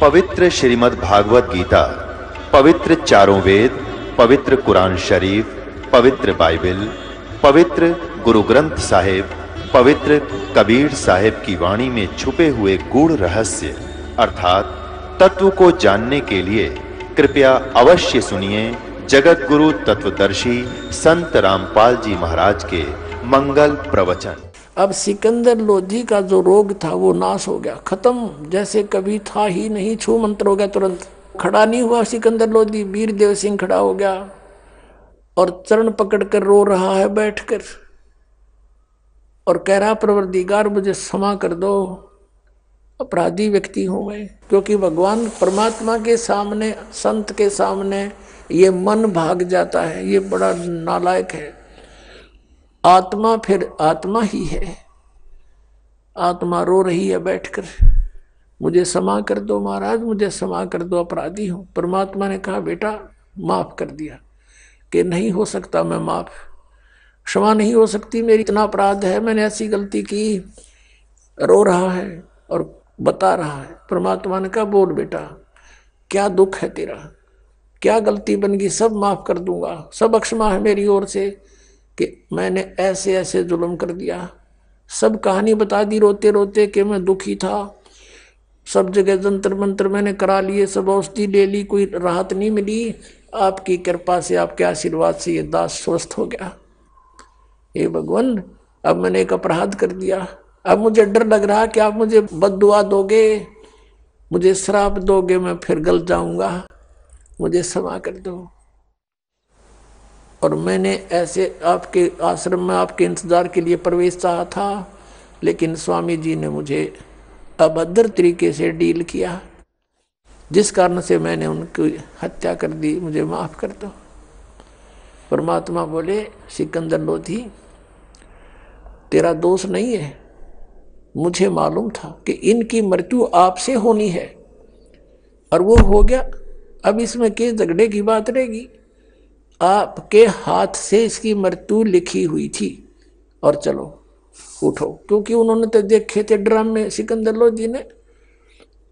पवित्र श्रीमद् भागवत गीता, पवित्र चारों वेद, पवित्र कुरान शरीफ, पवित्र बाइबल, पवित्र गुरु ग्रंथ साहिब, पवित्र कबीर साहिब की वाणी में छुपे हुए गूढ़ रहस्य अर्थात तत्व को जानने के लिए कृपया अवश्य सुनिए जगत गुरु तत्वदर्शी संत रामपाल जी महाराज के मंगल प्रवचन। अब सिकंदर लोधी का जो रोग था वो नाश हो गया, खत्म, जैसे कभी था ही नहीं, छू मंत्र हो गया तुरंत। खड़ा नहीं हुआ सिकंदर लोधी, वीरदेव सिंह खड़ा हो गया और चरण पकड़कर रो रहा है बैठकर और कह रहा परवरदिगार मुझे क्षमा कर दो, अपराधी व्यक्ति हूं मैं। क्योंकि भगवान परमात्मा के सामने, संत के सामने ये मन भाग जाता है, ये बड़ा नालायक है। आत्मा फिर आत्मा ही है, आत्मा रो रही है बैठकर, मुझे क्षमा कर दो महाराज, मुझे क्षमा कर दो, अपराधी हूं। परमात्मा ने कहा बेटा माफ कर दिया, कि नहीं हो सकता मैं माफ, क्षमा नहीं हो सकती, मेरी इतना अपराध है, मैंने ऐसी गलती की। रो रहा है और बता रहा है। परमात्मा ने कहा बोल बेटा क्या दुख है तेरा, क्या गलती बन गई, सब माफ कर दूंगा, सब क्षमा है मेरी ओर से कि मैंने ऐसे ऐसे जुल्म कर दिया। सब कहानी बता दी रोते रोते कि मैं दुखी था, सब जगह जंतर मंत्र मैंने करा लिए, सब औषधि ले ली, कोई राहत नहीं मिली। आपकी कृपा से, आपके आशीर्वाद से ये दास स्वस्थ हो गया। हे भगवान अब मैंने एक अपराध कर दिया, अब मुझे डर लग रहा कि आप मुझे बद्दुआ दोगे, मुझे श्राप दोगे, मैं फिर गल जाऊंगा, मुझे क्षमा कर दो। और मैंने ऐसे आपके आश्रम में आपके इंतजार के लिए प्रवेश चाहा था, लेकिन स्वामी जी ने मुझे अभद्र तरीके से डील किया, जिस कारण से मैंने उनकी हत्या कर दी, मुझे माफ कर दो। परमात्मा बोले सिकंदर लोधी तेरा दोष नहीं है, मुझे मालूम था कि इनकी मृत्यु आपसे होनी है और वो हो गया, अब इसमें किस झगड़े की बात रहेगी। आपके हाथ से इसकी मृत्यु लिखी हुई थी और चलो उठो। क्योंकि उन्होंने तो देखे थे ड्रामे में सिकंदर लोधी ने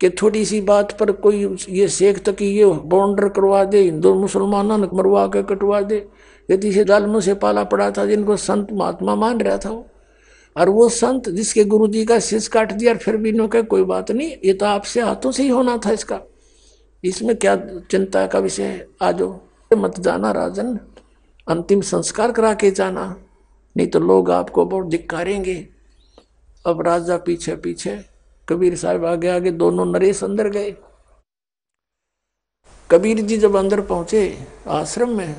कि थोड़ी सी बात पर कोई ये शेख तक ये बॉर्डर करवा दे, हिंदू मुसलमानों ने मरवा के कटवा दे। यदि से जालमों से पाला पड़ा था, जिनको संत महात्मा मान रहा था वो, और वो संत जिसके गुरु जी का शीश काट दिया, फिर भी इन्होंने कहा कोई बात नहीं, ये तो आपसे हाथों से ही होना था, इसका इसमें क्या चिंता का विषय है, आ जाओ। मत जाना राजन, अंतिम संस्कार करा के जाना, नहीं तो लोग आपको बहुत धिक्कारेंगे। अब राजा पीछे पीछे, कबीर साहब आगे आगे, दोनों नरेश अंदर गए। कबीर जी जब अंदर पहुंचे आश्रम में,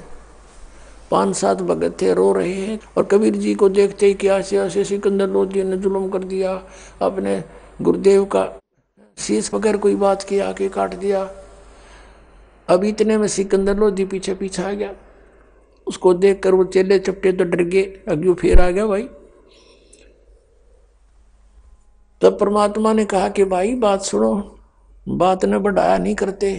5-7 भगत थे, रो रहे हैं और कबीर जी को देखते ही कि ऐसे ऐसे सिकंदर लोधी ने जुल्म कर दिया, अपने गुरुदेव का शीश पकड़ कोई बात की आके काट दिया। अब इतने में सिकंदर लोधी पीछे पीछे आ गया, उसको देखकर वो चेले चपटे तो डर गए, अग्यू फिर आ गया भाई। तब परमात्मा ने कहा कि भाई बात सुनो, बात ने बढ़ाया नहीं करते,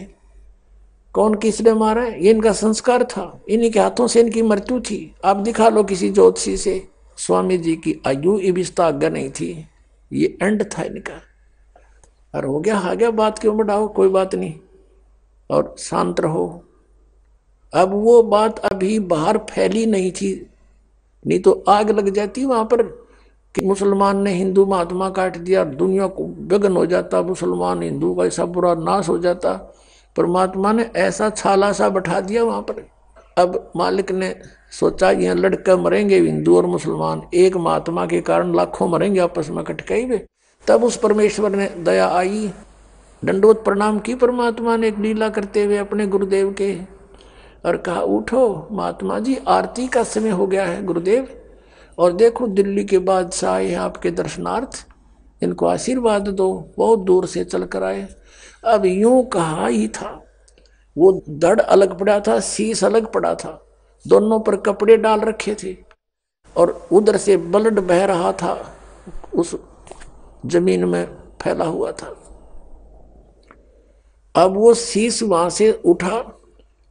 कौन किसने मारा है, ये इनका संस्कार था, इन्हीं के हाथों से इनकी मृत्यु थी, आप दिखा लो किसी ज्योतिषी से। स्वामी जी की आयु इबिस्ता आज्ञा नहीं थी, ये एंड था इनका। और हो गया आ गया, बात क्यों बढ़ाओ, कोई बात नहीं और शांत रहो। अब वो बात अभी बाहर फैली नहीं थी, नहीं तो आग लग जाती वहां पर कि मुसलमान ने हिंदू महात्मा काट दिया, दुनिया को गगन हो जाता, मुसलमान हिंदू का ऐसा बुरा नाश हो जाता। परमात्मा ने ऐसा छाला सा बैठा दिया वहां पर। अब मालिक ने सोचा यहाँ लड़के मरेंगे, हिंदू और मुसलमान, एक महात्मा के कारण लाखों मरेंगे आपस में कटकाई हुए। तब उस परमेश्वर ने दया आई, दंडोत प्रणाम की परमात्मा ने एक लीला करते हुए अपने गुरुदेव के, और कहा उठो महात्मा जी, आरती का समय हो गया है गुरुदेव, और देखो दिल्ली के बादशाह आए हैं आपके दर्शनार्थ, इनको आशीर्वाद दो, बहुत दूर से चल कर आए। अब यूं कहा ही था, वो धड़ अलग पड़ा था, शीश अलग पड़ा था, दोनों पर कपड़े डाल रखे थे और उधर से ब्लड बह रहा था, उस जमीन में फैला हुआ था। अब वो शीश वहां से उठा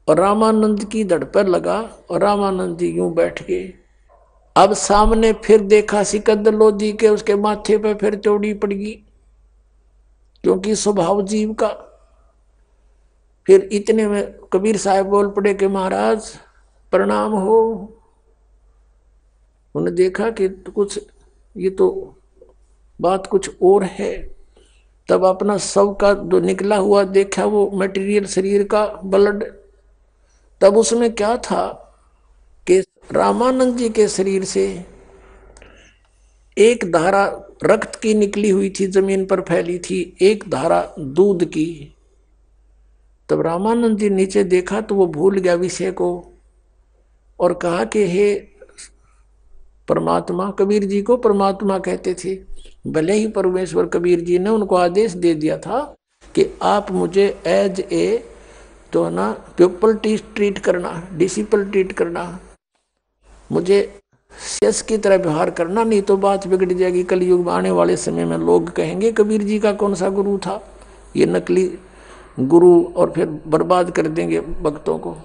और रामानंद की धड़ पर लगा और रामानंद जी यूं बैठ गए। अब सामने फिर देखा सिकंदर लोधी के, उसके माथे पे फिर चौड़ी पड़ गई, क्योंकि स्वभाव जीव का फिर इतने में कबीर साहब बोल पड़े कि महाराज प्रणाम हो। उन्होंने देखा कि कुछ ये तो बात कुछ और है। तब अपना शव का जो निकला हुआ देखा वो मटेरियल शरीर का ब्लड, तब उसमें क्या था कि रामानंद जी के शरीर से एक धारा रक्त की निकली हुई थी, जमीन पर फैली थी, एक धारा दूध की। तब रामानंद जी नीचे देखा तो वो भूल गया विषय को और कहा कि हे परमात्मा, कबीर जी को परमात्मा कहते थे। भले ही परमेश्वर कबीर जी ने उनको आदेश दे दिया था कि आप मुझे एज ए तो ना पीपल ट्रीट करना, डिसिपल ट्रीट करना, मुझे शेष की तरह व्यवहार करना, नहीं तो बात बिगड़ जाएगी। कलयुग में आने वाले समय में लोग कहेंगे कबीर जी का कौन सा गुरु था, ये नकली गुरु, और फिर बर्बाद कर देंगे भक्तों को।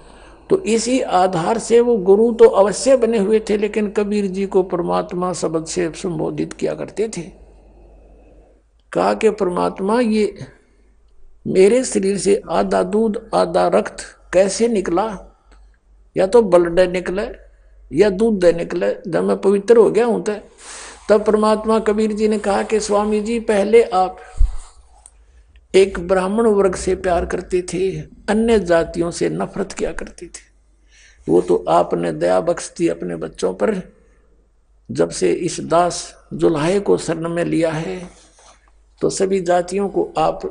तो इसी आधार से वो गुरु तो अवश्य बने हुए थे, लेकिन कबीर जी को परमात्मा शब्द से संबोधित किया करते थे। कहा कि परमात्मा ये मेरे शरीर से आधा दूध आधा रक्त कैसे निकला, या तो ब्लड निकले या दूध निकले, जब मैं पवित्र हो गया हूं तब परमात्मा कबीर जी ने कहा कि स्वामी जी पहले आप एक ब्राह्मण वर्ग से प्यार करते थे, अन्य जातियों से नफरत किया करते थे। वो तो आपने दया बख्श दी अपने बच्चों पर, जब से इस दास जुल्हाए को शरण में लिया है तो सभी जातियों को आप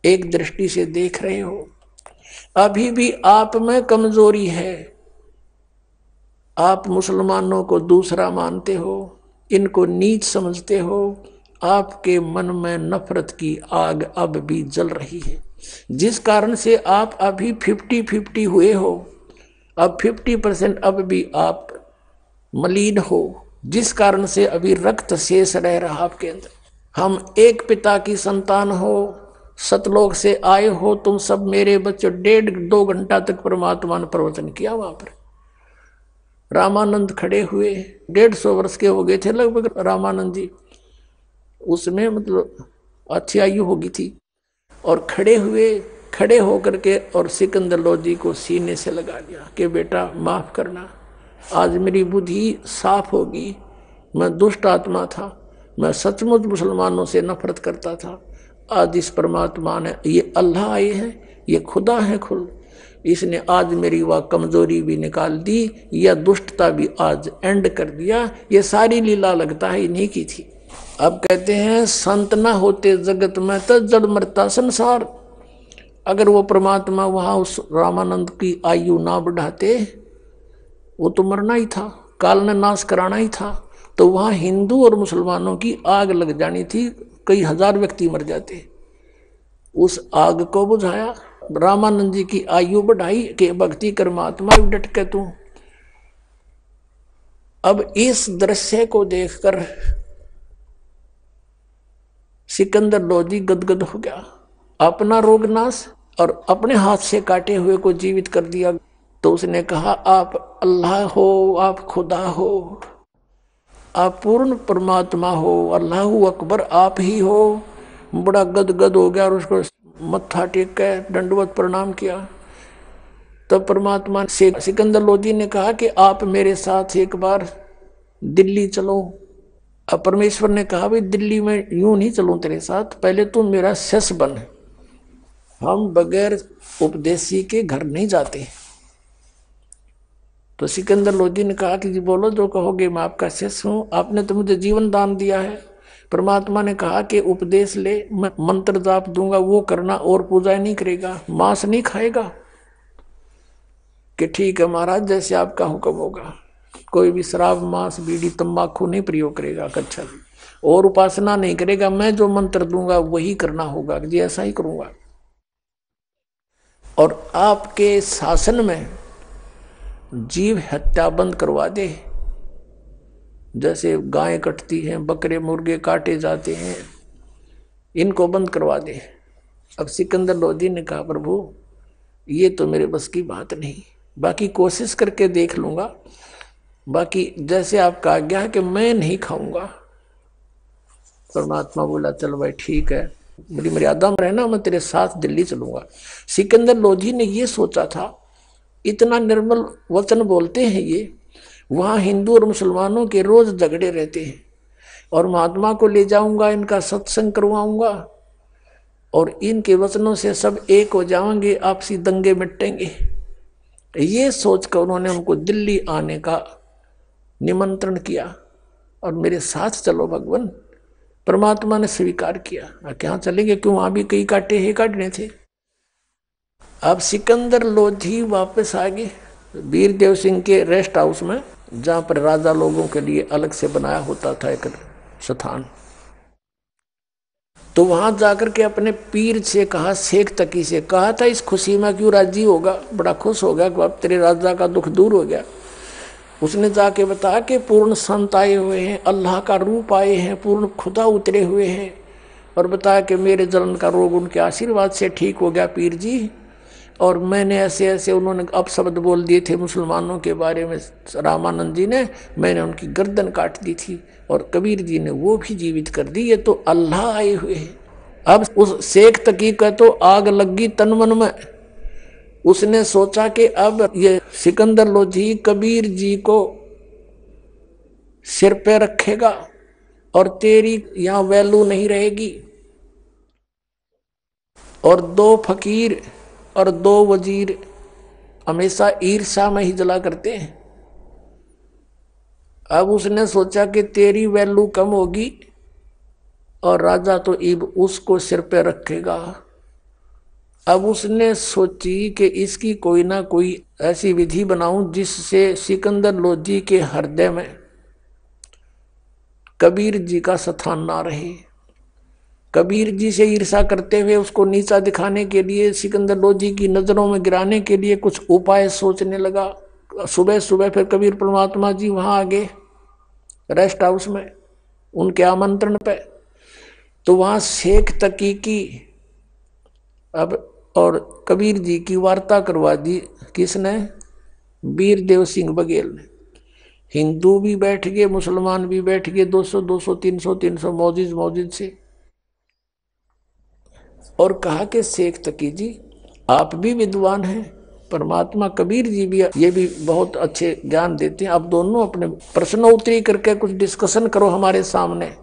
एक दृष्टि से देख रहे हो। अभी भी आप में कमजोरी है, आप मुसलमानों को दूसरा मानते हो, इनको नीच समझते हो, आपके मन में नफरत की आग अब भी जल रही है, जिस कारण से आप अभी 50-50 हुए हो। अब 50% अब भी आप मलिन हो, जिस कारण से अभी रक्त शेष रह रहा आपके अंदर। हम एक पिता की संतान हो, सतलोक से आए हो तुम सब मेरे बच्चे। 1.5-2 घंटा तक परमात्मा ने प्रवचन किया वहां पर। रामानंद खड़े हुए, 150 वर्ष के हो गए थे लगभग रामानंद जी, उसमें मतलब अच्छी आयु होगी थी, और खड़े हुए, खड़े होकर के और सिकंदर लोधी को सीने से लगा लिया कि बेटा माफ करना, आज मेरी बुद्धि साफ होगी। मैं दुष्ट आत्मा था, मैं सचमुच मुसलमानों से नफरत करता था। आज इस परमात्मा ने, ये अल्लाह आए हैं, ये खुदा है खुद, इसने आज मेरी वह कमजोरी भी निकाल दी, यह दुष्टता भी आज एंड कर दिया। ये सारी लीला लगता है इन्हीं की थी। अब कहते हैं संत ना होते जगत में तो जड़ मरता संसार। अगर वो परमात्मा वहां उस रामानंद की आयु ना बढ़ाते, वो तो मरना ही था, काल ने नाश कराना ही था, तो वहां हिंदू और मुसलमानों की आग लग जानी थी, कई हजार व्यक्ति मर जाते। उस आग को बुझाया, रामानंद जी की आयु बढ़ाई कि भक्ति कर महात्मा डट के तू। अब इस दृश्य को देखकर सिकंदर लोधी गदगद हो गया। अपना रोग नाश और अपने हाथ से काटे हुए को जीवित कर दिया। तो उसने कहा आप अल्लाह हो, आप खुदा हो, आप पूर्ण परमात्मा हो, अल्लाहू अकबर आप ही हो। बड़ा गदगद हो गया और उसको मत्था टेक के दंडवत प्रणाम किया। तब परमात्मा से सिकंदर लोधी ने कहा कि आप मेरे साथ एक बार दिल्ली चलो। अब परमेश्वर ने कहा भाई दिल्ली में यूं नहीं चलूं तेरे साथ, पहले तू मेरा शिष्य बन। हम बगैर उपदेशी के घर नहीं जाते। तो सिकंदर लोधी ने कहा कि जी बोलो जो कहोगे, मैं आपका शिष्य हूं, आपने तो मुझे जीवन दान दिया है। परमात्मा ने कहा कि उपदेश ले, मैं मंत्र जाप दूंगा वो करना, और पूजा नहीं करेगा, मांस नहीं खाएगा। कि ठीक है महाराज, जैसे आपका हुक्म होगा। कोई भी शराब मांस बीड़ी तंबाकू नहीं प्रयोग करेगा, कच्छा भी, और उपासना नहीं करेगा। मैं जो मंत्र दूंगा वही करना होगा, जी ऐसा ही करूंगा। और आपके शासन में जीव हत्या बंद करवा दे, जैसे गायें कटती हैं, बकरे मुर्गे काटे जाते हैं, इनको बंद करवा दे। अब सिकंदर लोधी ने कहा प्रभु ये तो मेरे बस की बात नहीं, बाकी कोशिश करके देख लूंगा, बाकी जैसे आपका आज्ञा है कि मैं नहीं खाऊंगा। परमात्मा बोला चल भाई ठीक है, बड़ी मर्यादा में रहना, मैं तेरे साथ दिल्ली चलूंगा। सिकंदर लोधी ने ये सोचा था, इतना निर्मल वचन बोलते हैं ये, वहाँ हिंदू और मुसलमानों के रोज झगड़े रहते हैं, और महात्मा को ले जाऊंगा, इनका सत्संग करवाऊंगा और इनके वचनों से सब एक हो जाएंगे, आपसी दंगे मिटेंगे। ये सोचकर उन्होंने हमको दिल्ली आने का निमंत्रण किया और मेरे साथ चलो भगवान। परमात्मा ने स्वीकार किया। क्या चलेंगे, क्यों, वहां भी कई कांटे ही काटने थे। अब सिकंदर लोधी वापस आ गए वीरदेव सिंह के रेस्ट हाउस में, जहां पर राजा लोगों के लिए अलग से बनाया होता था एक स्थान। तो वहां जाकर के अपने पीर से कहा, शेख तकी से कहा था, इस खुशी में क्यों राजी होगा, बड़ा खुश हो गया कि अब तेरे राजा का दुख दूर हो गया। उसने जाके बताया कि पूर्ण संत आए हुए हैं, अल्लाह का रूप आए हैं, पूर्ण खुदा उतरे हुए हैं, और बताया कि मेरे जलन का रोग उनके आशीर्वाद से ठीक हो गया पीर जी। और मैंने ऐसे ऐसे, उन्होंने अपशब्द बोल दिए थे मुसलमानों के बारे में, रामानंद जी ने, मैंने उनकी गर्दन काट दी थी और कबीर जी ने वो भी जीवित कर दी। ये तो अल्लाह आए हुए हैं। अब उस शेख तकी का तो आग लगी तन मन में। उसने सोचा कि अब ये सिकंदर लोधी कबीर जी को सिर पे रखेगा और तेरी यहां वैल्यू नहीं रहेगी। और दो फकीर और दो वजीर हमेशा ईर्ष्या में ही जला करते हैं। अब उसने सोचा कि तेरी वैल्यू कम होगी और राजा तो इब उसको सिर पे रखेगा। अब उसने सोची कि इसकी कोई ना कोई ऐसी विधि बनाऊं जिससे सिकंदर लोधी के हृदय में कबीर जी का स्थान ना रहे। कबीर जी से ईर्ष्या करते हुए उसको नीचा दिखाने के लिए, सिकंदर लोधी की नजरों में गिराने के लिए कुछ उपाय सोचने लगा। सुबह सुबह फिर कबीर परमात्मा जी वहां आ गए रेस्ट हाउस में उनके आमंत्रण पे। तो वहां शेख तकी की अब और कबीर जी की वार्ता करवा दी। किसने? वीरदेव सिंह बघेल ने। हिंदू भी बैठ गए, मुसलमान भी बैठ गए, 200 200 300 मौजिद से, और कहा कि शेख तकी जी आप भी विद्वान हैं, परमात्मा कबीर जी भी, ये भी बहुत अच्छे ज्ञान देते हैं, आप दोनों अपने प्रश्नोत्तरी करके कुछ डिस्कशन करो हमारे सामने।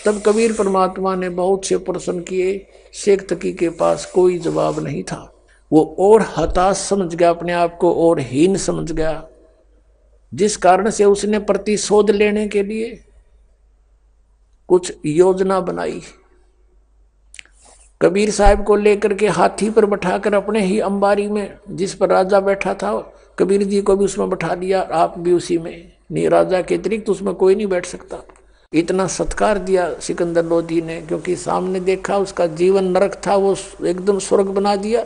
तब कबीर परमात्मा ने बहुत से प्रश्न किए। शेख तकी के पास कोई जवाब नहीं था। वो और हताश समझ गया अपने आप को, और हीन समझ गया, जिस कारण से उसने प्रतिशोध लेने के लिए कुछ योजना बनाई। कबीर साहब को लेकर के हाथी पर बैठाकर अपने ही अंबारी में, जिस पर राजा बैठा था, कबीर जी को भी उसमें बैठा दिया, आप भी उसी में। नहीं, राजा के अतिरिक्त उसमें कोई नहीं बैठ सकता। इतना सत्कार दिया सिकंदर लोधी ने, क्योंकि सामने देखा उसका जीवन नरक था, वो एकदम स्वर्ग बना दिया।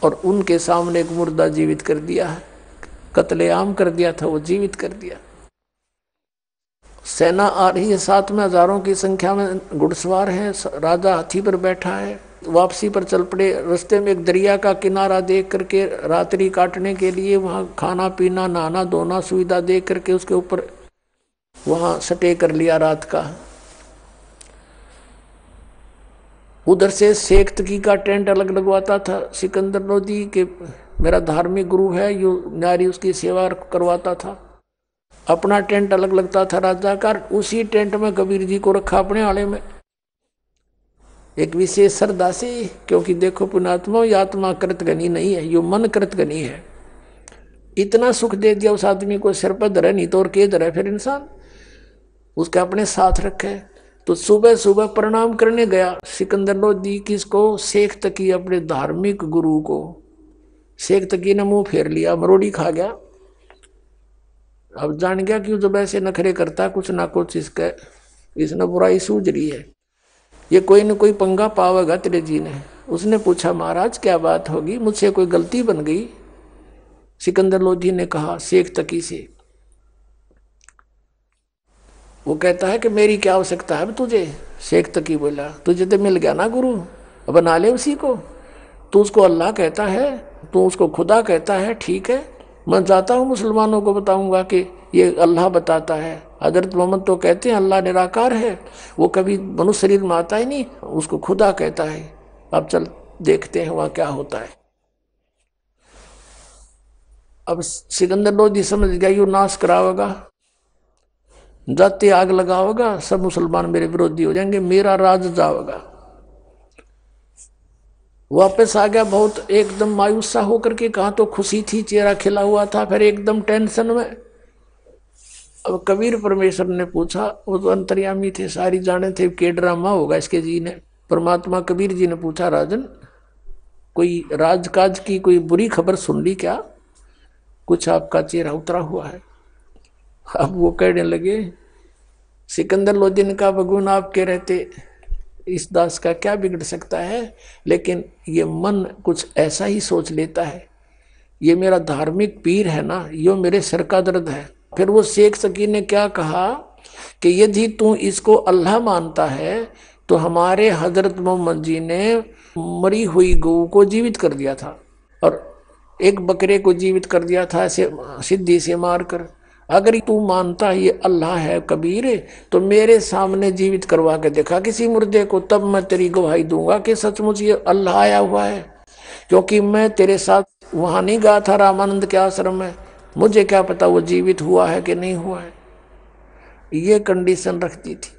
और उनके सामने एक मुर्दा जीवित कर दिया, कत्लेआम कर दिया था, वो जीवित कर दिया। सेना आ रही है, साथ में हजारों की संख्या में घुड़सवार हैं, राजा हाथी पर बैठा है। वापसी पर चल पड़े। रास्ते में एक दरिया का किनारा देख करके रात्रि काटने के लिए वहां खाना पीना नहाना धोना सुविधा देख करके उसके ऊपर वहां स्टे कर लिया रात का। उधर से शेख तकी का टेंट अलग लगवाता था सिकंदर लोधी के, मेरा धार्मिक गुरु है, यो नारी उसकी सेवा करवाता था। अपना टेंट अलग लगता था राजा का। उसी टेंट में कबीर जी को रखा अपने आले में, एक विशेष श्रद्धा से, क्योंकि देखो पुण्यात्मा, ये आत्मा कृतघनी नहीं है, यो मन कृतघनी है। इतना सुख दे दिया उस आदमी को, सिर पर धरे, नहीं तो और के धरे फिर इंसान, उसके अपने साथ रखे। तो सुबह सुबह प्रणाम करने गया सिकंदर लोधी, किसको? शेख तकी, अपने धार्मिक गुरु को। शेख तकी ने मुंह फेर लिया, मरोड़ी खा गया। अब जान गया कि जब ऐसे नखरे करता कुछ ना कुछ इसने बुराई सूझ रही है, ये कोई न कोई पंगा पावेगा तेरे जी ने। उसने पूछा, महाराज क्या बात होगी, मुझसे कोई गलती बन गई? सिकंदर लोधी ने कहा शेख तकी से। वो कहता है कि मेरी क्या आवश्यकता है तुझे? शेख तकी बोला, तुझे तो मिल गया ना गुरु, बना ले उसी को। तू उसको अल्लाह कहता है, तू उसको खुदा कहता है, ठीक है, मैं जाता हूँ मुसलमानों को बताऊंगा कि ये अल्लाह बताता है। हजरत मोहम्मद तो कहते हैं अल्लाह निराकार है, वो कभी मनुष्य शरीर में आता ही नहीं, उसको खुदा कहता है। अब चल देखते हैं वहां क्या होता है। अब सिकंदर लोधी समझ गया यू नाश करावेगा, जाते आग लगावेगा, सब मुसलमान मेरे विरोधी हो जाएंगे, मेरा राज जाएगा। वापस आ गया बहुत एकदम मायूस सा होकर के, कहा तो खुशी थी, चेहरा खिला हुआ था, फिर एकदम टेंशन में। अब कबीर परमेश्वर ने पूछा, वो तो अंतर्यामी थे, सारी जाने थे के ड्रामा होगा इसके जी ने। परमात्मा कबीर जी ने पूछा, राजन कोई राजकाज की कोई बुरी खबर सुन ली क्या? कुछ आपका चेहरा उतरा हुआ है। अब वो कहने लगे, सिकंदर लोधी ने कहा, भगवान आपके रहते इस दास का क्या बिगड़ सकता है, लेकिन ये मन कुछ ऐसा ही सोच लेता है, ये मेरा धार्मिक पीर है ना, ये मेरे सिर का दर्द है। फिर वो शेख सकी ने क्या कहा कि यदि तू इसको अल्लाह मानता है तो हमारे हजरत मोहम्मद जी ने मरी हुई गऊ को जीवित कर दिया था और एक बकरे को जीवित कर दिया था ऐसे सिद्धि से मारकर। अगर तू मानता ये अल्लाह है कबीर, तो मेरे सामने जीवित करवा के देखा किसी मुर्दे को, तब मैं तेरी गवाही दूंगा कि सचमुच ये अल्लाह आया हुआ है। क्योंकि मैं तेरे साथ वहां नहीं गया था रामानंद के आश्रम में, मुझे क्या पता वो जीवित हुआ है कि नहीं हुआ है। ये कंडीशन रख दी थी।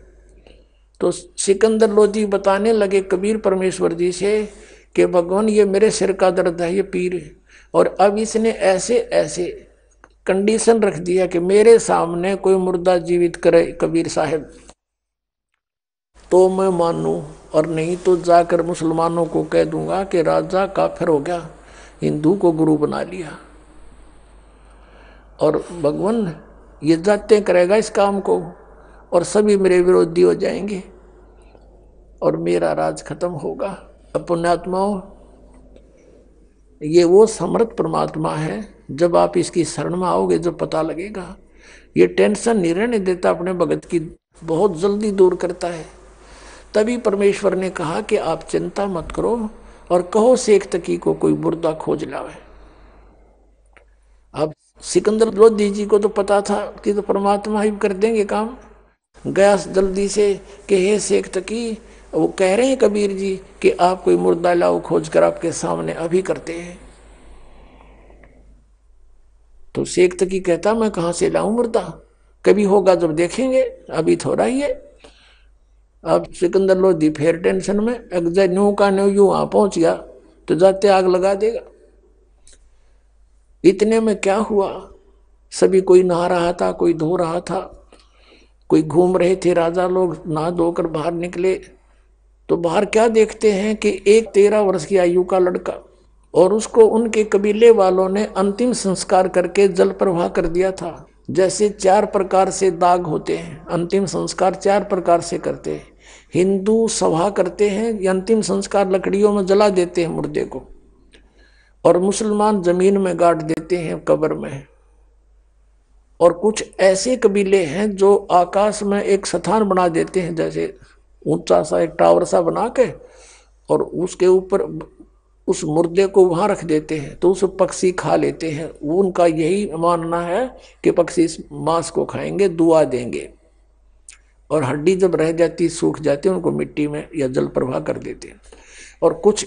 तो सिकंदर लोधी बताने लगे कबीर परमेश्वर जी से कि भगवान ये मेरे सिर का दर्द है, ये पीर है, और अब इसने ऐसे ऐसे कंडीशन रख दिया कि मेरे सामने कोई मुर्दा जीवित करे कबीर साहब तो मैं मानूं, और नहीं तो जाकर मुसलमानों को कह दूंगा कि राजा काफिर हो गया, हिंदू को गुरु बना लिया। और भगवान ये जाते करेगा इस काम को और सभी मेरे विरोधी हो जाएंगे और मेरा राज खत्म होगा। पुण्यात्माओं, ये वो समर्थ परमात्मा है, जब आप इसकी शरण में आओगे जो पता लगेगा। ये टेंशन नहीं रहने देता अपने भगत की, बहुत जल्दी दूर करता है। तभी परमेश्वर ने कहा कि आप चिंता मत करो और कहो शेख तकी को कोई मुर्दा खोज लावे। अब सिकंदर लोधी जी को तो पता था कि तो परमात्मा ही कर देंगे काम। गया जल्दी से कि हे शेख तकी, वो कह रहे हैं कबीर जी कि आप कोई मुर्दा लाओ खोज कर आपके सामने, अभी करते हैं। तो शेख तकी कहता मैं कहां से लाऊं मुर्दा, कभी होगा जब देखेंगे, अभी थोड़ा ही है। अब सिकंदर लोधी फिर टेंशन में, अगर न्यू का न्यू यू वहां पहुंच गया तो जाते आग लगा देगा। इतने में क्या हुआ, सभी कोई नहा रहा था, कोई धो रहा था, कोई घूम रहे थे। राजा लोग नहा धोकर बाहर निकले तो बाहर क्या देखते हैं कि एक 13 वर्ष की आयु का लड़का, और उसको उनके कबीले वालों ने अंतिम संस्कार करके जल प्रवाह कर दिया था। जैसे 4 प्रकार से दाग होते हैं, अंतिम संस्कार 4 प्रकार से करते हैं। हिंदू सभा करते हैं, ये अंतिम संस्कार लकड़ियों में जला देते हैं मुर्दे को, और मुसलमान जमीन में गाड़ देते हैं कब्र में। और कुछ ऐसे कबीले हैं जो आकाश में एक स्थान बना देते हैं, जैसे ऊंचा सा एक टावर सा बना के, और उसके ऊपर उस मुर्दे को वहां रख देते हैं तो उस पक्षी खा लेते हैं। वो उनका यही मानना है कि पक्षी इस मांस को खाएंगे, दुआ देंगे, और हड्डी जब रह जाती सूख जाती है उनको मिट्टी में या जल प्रवाह कर देते हैं। और कुछ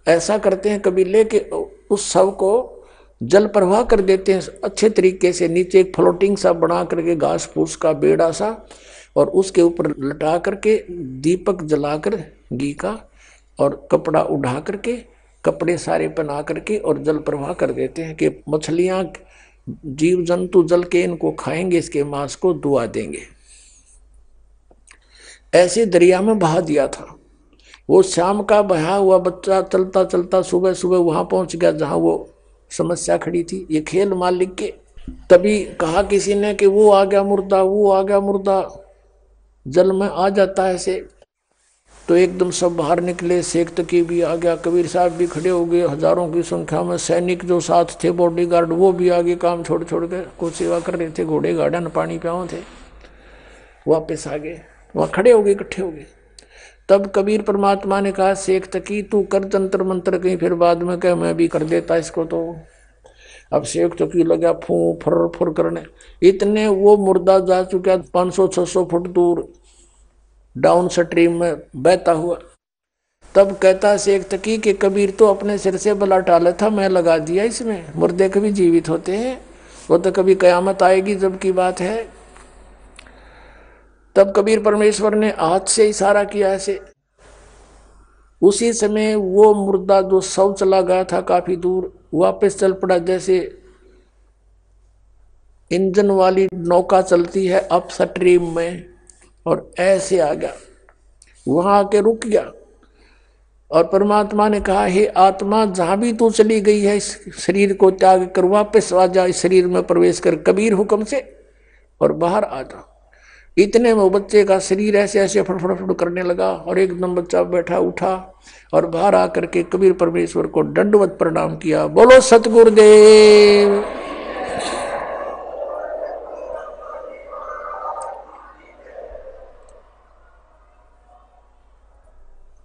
ऐसा करते हैं कबीले के उस शव को जल प्रवाह कर देते हैं अच्छे तरीके से, नीचे एक फ्लोटिंग सा बना करके घास फूस का बेड़ा सा, और उसके ऊपर लटा करके दीपक जलाकर घी का और कपड़ा उड़ा करके, कपड़े सारे पहना करके और जल प्रवाह कर देते हैं कि मछलियां जीव जंतु जल के इनको खाएंगे, इसके मांस को दुआ देंगे। ऐसे दरिया में बहा दिया था। वो शाम का बहा हुआ बच्चा चलता चलता सुबह सुबह वहां पहुंच गया जहां वो समस्या खड़ी थी। ये खेल मालिक के। तभी कहा किसी ने कि वो आ गया मुर्दा, वो आ गया मुर्दा, जल में आ जाता है ऐसे। तो एकदम सब बाहर निकले, शेख तकी भी आ गया, कबीर साहब भी खड़े हो गए, हजारों की संख्या में सैनिक जो साथ थे बॉडीगार्ड वो भी आगे काम छोड़ छोड़ के कुछ सेवा कर रहे थे, घोड़े गाड़ा न पानी प्याओ थे, वापस आ गए, वहां खड़े हो गए, इकट्ठे हो गए। तब कबीर परमात्मा ने कहा शेख तकी तू कर जंतर मंत्र कहीं, फिर बाद में कह मैं भी कर देता इसको। तो अब शेख तो की लगा फू फर फर करने, इतने वो मुर्दा जा चुका 500-600 फुट दूर डाउन स्ट्रीम में बहता हुआ। तब कहता शेख तकी कि कबीर तो अपने सिर से बला टाला था, मैं लगा दिया इसमें। मुर्दे कभी जीवित होते हैं, वो तो कभी कयामत आएगी जब की बात है। तब कबीर परमेश्वर ने हाथ से इशारा किया ऐसे, उसी समय वो मुर्दा जो शव चला गया था काफी दूर वापस चल पड़ा, जैसे इंजन वाली नौका चलती है अप स्ट्रीम में, और ऐसे आ गया, वहां आके रुक गया। और परमात्मा ने कहा, हे आत्मा जहां भी तू चली गई है इस शरीर को त्याग कर वापस आ जा, इस शरीर में प्रवेश कर कबीर हुक्म से और बाहर आ जा। इतने में बच्चे का शरीर ऐसे ऐसे फड़फड़ करने लगा और एकदम बच्चा बैठा उठा और बाहर आकर के कबीर परमेश्वर को दंडवत प्रणाम किया। बोलो सतगुरुदेव।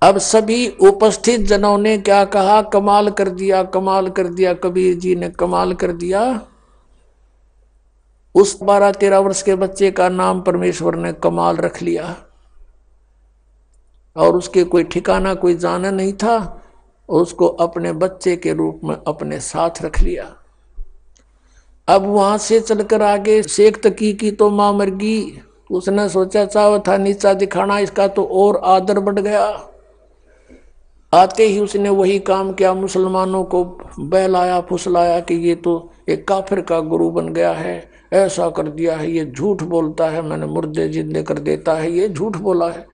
अब सभी उपस्थित जनों ने क्या कहा, कमाल कर दिया, कमाल कर दिया, कबीर जी ने कमाल कर दिया। उस 12-13 वर्ष के बच्चे का नाम परमेश्वर ने कमाल रख लिया और उसके कोई ठिकाना कोई जाना नहीं था, उसको अपने बच्चे के रूप में अपने साथ रख लिया। अब वहां से चलकर आगे शेख तकी की तो मां मर गई। उसने सोचा चाह था नीचा दिखाना, इसका तो और आदर बढ़ गया। आते ही उसने वही काम किया, मुसलमानों को बहलाया फुसलाया कि ये तो एक काफिर का गुरु बन गया है, ऐसा कर दिया है, ये झूठ बोलता है, मैंने मुर्दे जिंदे कर देता है, ये झूठ बोला है।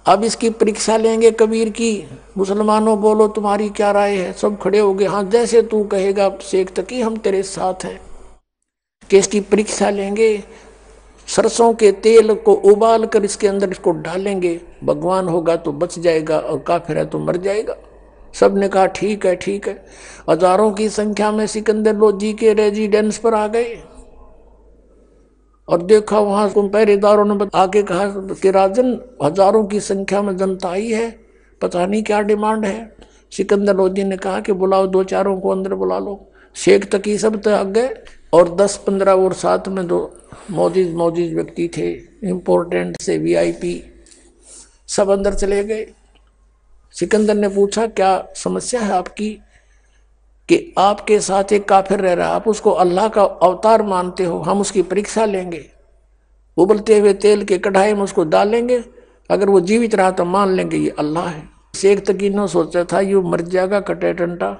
अब इसकी परीक्षा लेंगे कबीर की। मुसलमानों बोलो तुम्हारी क्या राय है। सब खड़े हो गए, हाँ जैसे तू कहेगा शेख तकी हम तेरे साथ हैं। कि इसकी परीक्षा लेंगे, सरसों के तेल को उबाल कर इसके अंदर इसको डालेंगे, भगवान होगा तो बच जाएगा और काफिर है तो मर जाएगा। सब ने कहा ठीक है ठीक है। हजारों की संख्या में सिकंदर लोधी के रेजिडेंस पर आ गए और देखा वहां पहरेदारों ने आके कहा कि राजन हजारों की संख्या में जनता आई है, पता नहीं क्या डिमांड है। सिकंदर लोधी ने कहा कि बुलाओ, 2-4 को अंदर बुला लो। शेख तकी सब तो आ गए और 10-15 और साथ में दो मौजूद व्यक्ति थे, इंपोर्टेंट से वीआईपी, सब अंदर चले गए। सिकंदर ने पूछा क्या समस्या है आपकी, कि आपके साथ एक काफिर रह रहा है, आप उसको अल्लाह का अवतार मानते हो, हम उसकी परीक्षा लेंगे, उबलते हुए तेल के कढ़ाई में उसको डालेंगे, अगर वो जीवित रहा तो मान लेंगे ये अल्लाह है। शेख तकी ने सोचा था ये मर जाएगा कटे टंटा,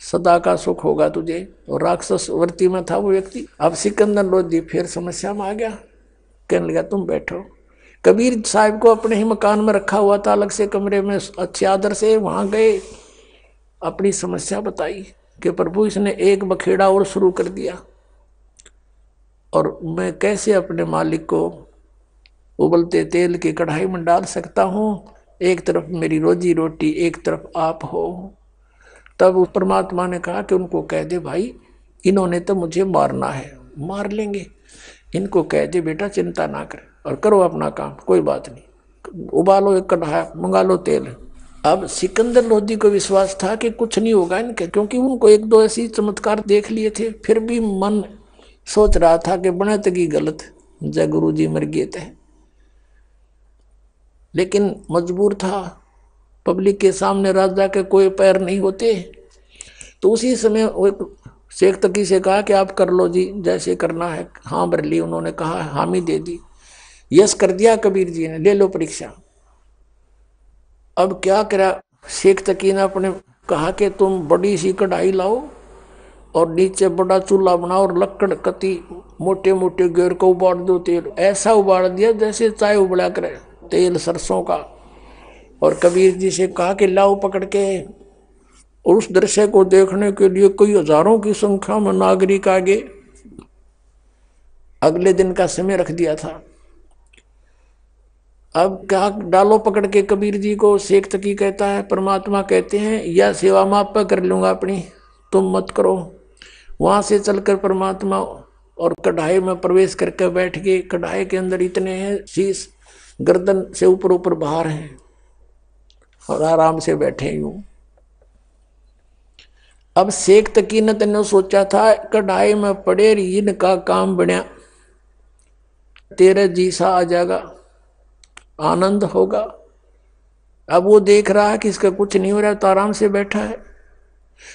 सदा का सुख होगा तुझे, और राक्षस वर्ती में था वो व्यक्ति। अब सिकंदर लोधी फिर समस्या में आ गया, कहने लगा तुम बैठो। कबीर साहब को अपने ही मकान में रखा हुआ था अलग से कमरे में अच्छे आदर से, वहां गए, अपनी समस्या बताई कि प्रभु इसने एक बखेड़ा और शुरू कर दिया और मैं कैसे अपने मालिक को उबलते तेल की कढ़ाई में डाल सकता हूं, एक तरफ मेरी रोजी रोटी एक तरफ आप हो। तब उस परमात्मा ने कहा कि उनको कह दे भाई इन्होंने तो मुझे मारना है, मार लेंगे, इनको कह दे बेटा चिंता ना कर और करो अपना काम, कोई बात नहीं, उबालो एक कढ़ाई, मंगा लो तेल। अब सिकंदर लोधी को विश्वास था कि कुछ नहीं होगा इनके, क्योंकि उनको 1-2 ऐसी चमत्कार देख लिए थे। फिर भी मन सोच रहा था कि बने तकी गलत, जय गुरु जी मर गए थे, लेकिन मजबूर था, पब्लिक के सामने राजा के कोई पैर नहीं होते। तो उसी समय वो शेख तकी से कहा कि आप कर लो जी, जैसे करना है। हाँ भर ली, उन्होंने कहा हामी दे दी, यस कर दिया कबीर जी ने, ले लो परीक्षा। अब क्या करा, शेख तकी ने अपने कहा कि तुम बड़ी सी कढ़ाई लाओ और नीचे बड़ा चूल्हा बनाओ और लकड़ कती मोटे मोटे घेर को उबाल दो तेल। ऐसा उबाल दिया जैसे चाय उबला करे तेल सरसों का। और कबीर जी से कहा कि लाओ पकड़ के। और उस दृश्य को देखने के लिए कई हजारों की संख्या में नागरिक आगे अगले दिन का समय रख दिया था। अब क्या डालो पकड़ के कबीर जी को। शेख तकी कहता है, परमात्मा कहते हैं यह सेवा मैं आप कर लूंगा अपनी, तुम मत करो। वहां से चलकर परमात्मा और कढ़ाई में प्रवेश करके बैठ गए। कढ़ाई के अंदर इतने हैं, शीश गर्दन से ऊपर ऊपर बाहर हैं और आराम से बैठे यूं। अब शेख तकीनत ने सोचा था कढ़ाई में पड़े रीन का काम बना, तेरे जीसा आ जाएगा, आनंद होगा। अब वो देख रहा है कि इसका कुछ नहीं हो रहा, तो आराम से बैठा है।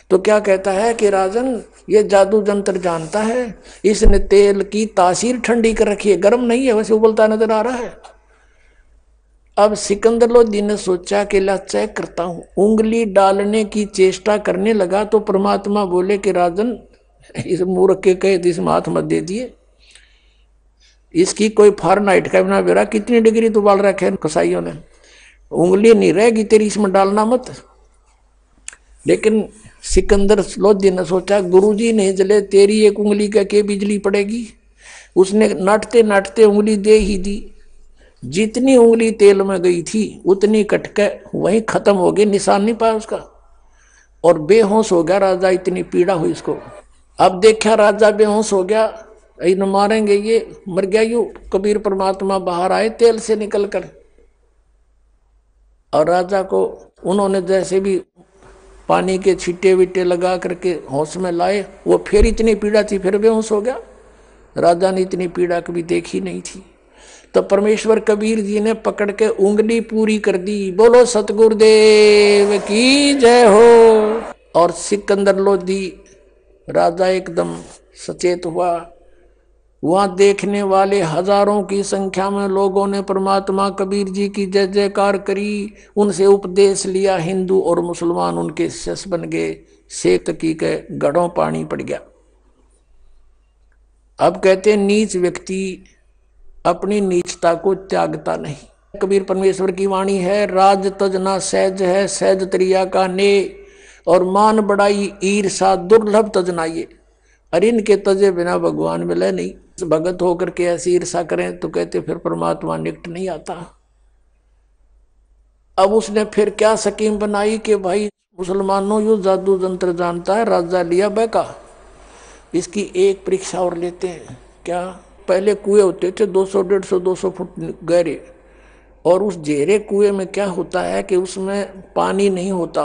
तो क्या कहता है कि राजन ये जादू जंत्र जानता है, इसने तेल की तासीर ठंडी कर रखी है, गर्म नहीं है, वैसे उबलता नजर आ रहा है। अब सिकंदर लोधी ने सोचा कि ला चेक करता हूं, उंगली डालने की चेष्टा करने लगा तो परमात्मा बोले कि राजन इस मूर्ख के कहे इसमें हाथ मत दे दिए, इसकी कोई फारेनहाइट का बिना बेरा कितनी डिग्री तो बाल रखे कसाईयों ने, उंगली नहीं रहेगी तेरी, इसमें डालना मत। लेकिन सिकंदर लोधी ने सोचा गुरुजी नहीं जले तेरी एक उंगली का के बिजली पड़ेगी। उसने नाटते नाटते उंगली दे ही दी, जितनी उंगली तेल में गई थी उतनी कटके वहीं खत्म हो गई, निशान नहीं पाया उसका, और बेहोश हो गया राजा, इतनी पीड़ा हुई इसको। अब देखा राजा बेहोश हो गया, इन मारेंगे ये, मर गया यू। कबीर परमात्मा बाहर आए तेल से निकलकर, और राजा को उन्होंने जैसे भी पानी के छींटे विटे लगा करके होश में लाए, वो फिर इतनी पीड़ा थी, फिर बेहोश हो गया। राजा ने इतनी पीड़ा कभी देखी नहीं थी। तो परमेश्वर कबीर जी ने पकड़ के उंगली पूरी कर दी, बोलो सतगुरुदेव की जय हो। और सिकंदर लोधी राजा एकदम सचेत हुआ। वहां देखने वाले हजारों की संख्या में लोगों ने परमात्मा कबीर जी की जय जयकार करी, उनसे उपदेश लिया, हिंदू और मुसलमान उनके शिष्य बन गए। शेख तकी के गढ़ों पानी पड़ गया। अब कहते हैं नीच व्यक्ति अपनी नीचता को त्यागता नहीं। कबीर परमेश्वर की वाणी है, राज तजना सहज है, सहज त्रिया का ने, और मान बढ़ाई ईर्षा दुर्लभ तजनाइए। अरे इनके तजे बिना भगवान मिले नहीं। भगत होकर के ऐसी ईर्षा करें तो कहते फिर परमात्मा निकट नहीं आता। अब उसने फिर क्या स्कीम बनाई कि भाई मुसलमानों यू जादू जंत्र जानता है, राजा लिया बैका, इसकी एक परीक्षा और लेते हैं। क्या? पहले कुएं होते थे 200 150 200 फुट गहरे, और उस गहरे कुएं में क्या होता है कि उसमें पानी नहीं होता,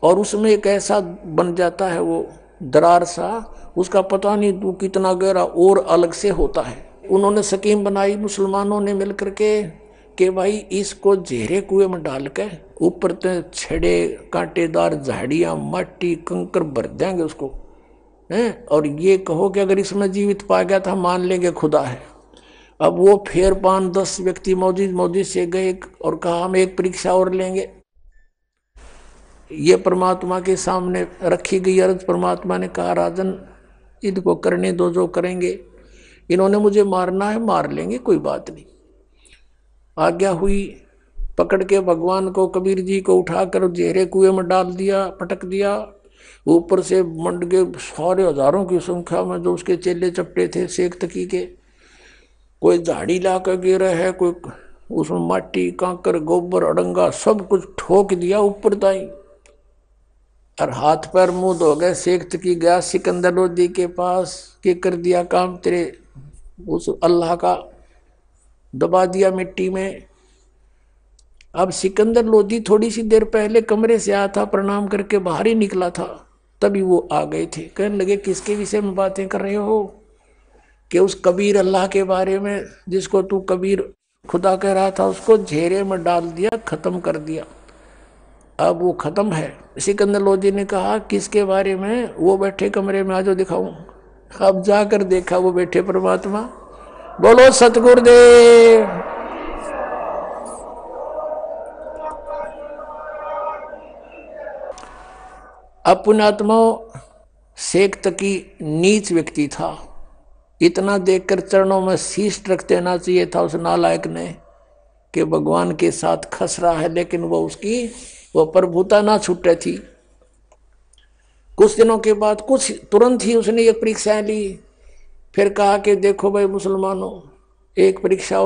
और उसमें एक ऐसा बन जाता है वो दरार सा, उसका पता नहीं तू कितना गहरा और अलग से होता है। उन्होंने स्कीम बनाई मुसलमानों ने मिलकर के कि भाई इसको गहरे कुएं में डाल के ऊपर तो छड़े कांटेदार झाड़ियां मट्टी कंकर भर देंगे उसको, हैं, और ये कहो कि अगर इसमें जीवित पा गया था मान लेंगे खुदा है। अब वो फिर 5-10 व्यक्ति मौजूद से गए और कहा हम एक परीक्षा और लेंगे। ये परमात्मा के सामने रखी गई अर्ज। परमात्मा ने कहा राजन इनको करने दो जो करेंगे, इन्होंने मुझे मारना है मार लेंगे, कोई बात नहीं। आज्ञा हुई। पकड़ के भगवान को कबीर जी को उठाकर गहरे कुएं में डाल दिया, पटक दिया। ऊपर से मंड के सारे हजारों की संख्या में जो उसके चेले चपटे थे शेख तकी के, कोई झाड़ी ला कर गिरा है, कोई उसमें माटी कांकर गोबर अड़ंगा सब कुछ ठोक दिया ऊपर ताई, और हाथ पैर मुंह धो गए। शेख तकी गया सिकंदर लोधी के पास के कर दिया काम तेरे उस अल्लाह का, दबा दिया मिट्टी में। अब सिकंदर लोधी थोड़ी सी देर पहले कमरे से आया था, प्रणाम करके बाहर ही निकला था, तभी वो आ गए थे। कहने लगे किसके विषय में बातें कर रहे हो? कि उस कबीर अल्लाह के बारे में, जिसको तू कबीर खुदा कह रहा था, उसको घेरे में डाल दिया, खत्म कर दिया। अब वो खत्म है। सिकंदर लोधी ने कहा किसके बारे में? वो बैठे कमरे में, आज दिखाऊं। अब जाकर देखा वो बैठे परमात्मा। बोलो सतगुरुदेव। अब पुण्यात्मा शेख तकी नीच व्यक्ति था, इतना देखकर चरणों में शीश रख देना चाहिए था उस नालायक ने कि भगवान के साथ खस रहा है, लेकिन वो प्रभुता ना छूटे थी। कुछ दिनों के बाद कुछ तुरंत ही उसने एक परीक्षा ली। फिर कहा कि देखो भाई मुसलमानों, एक परीक्षा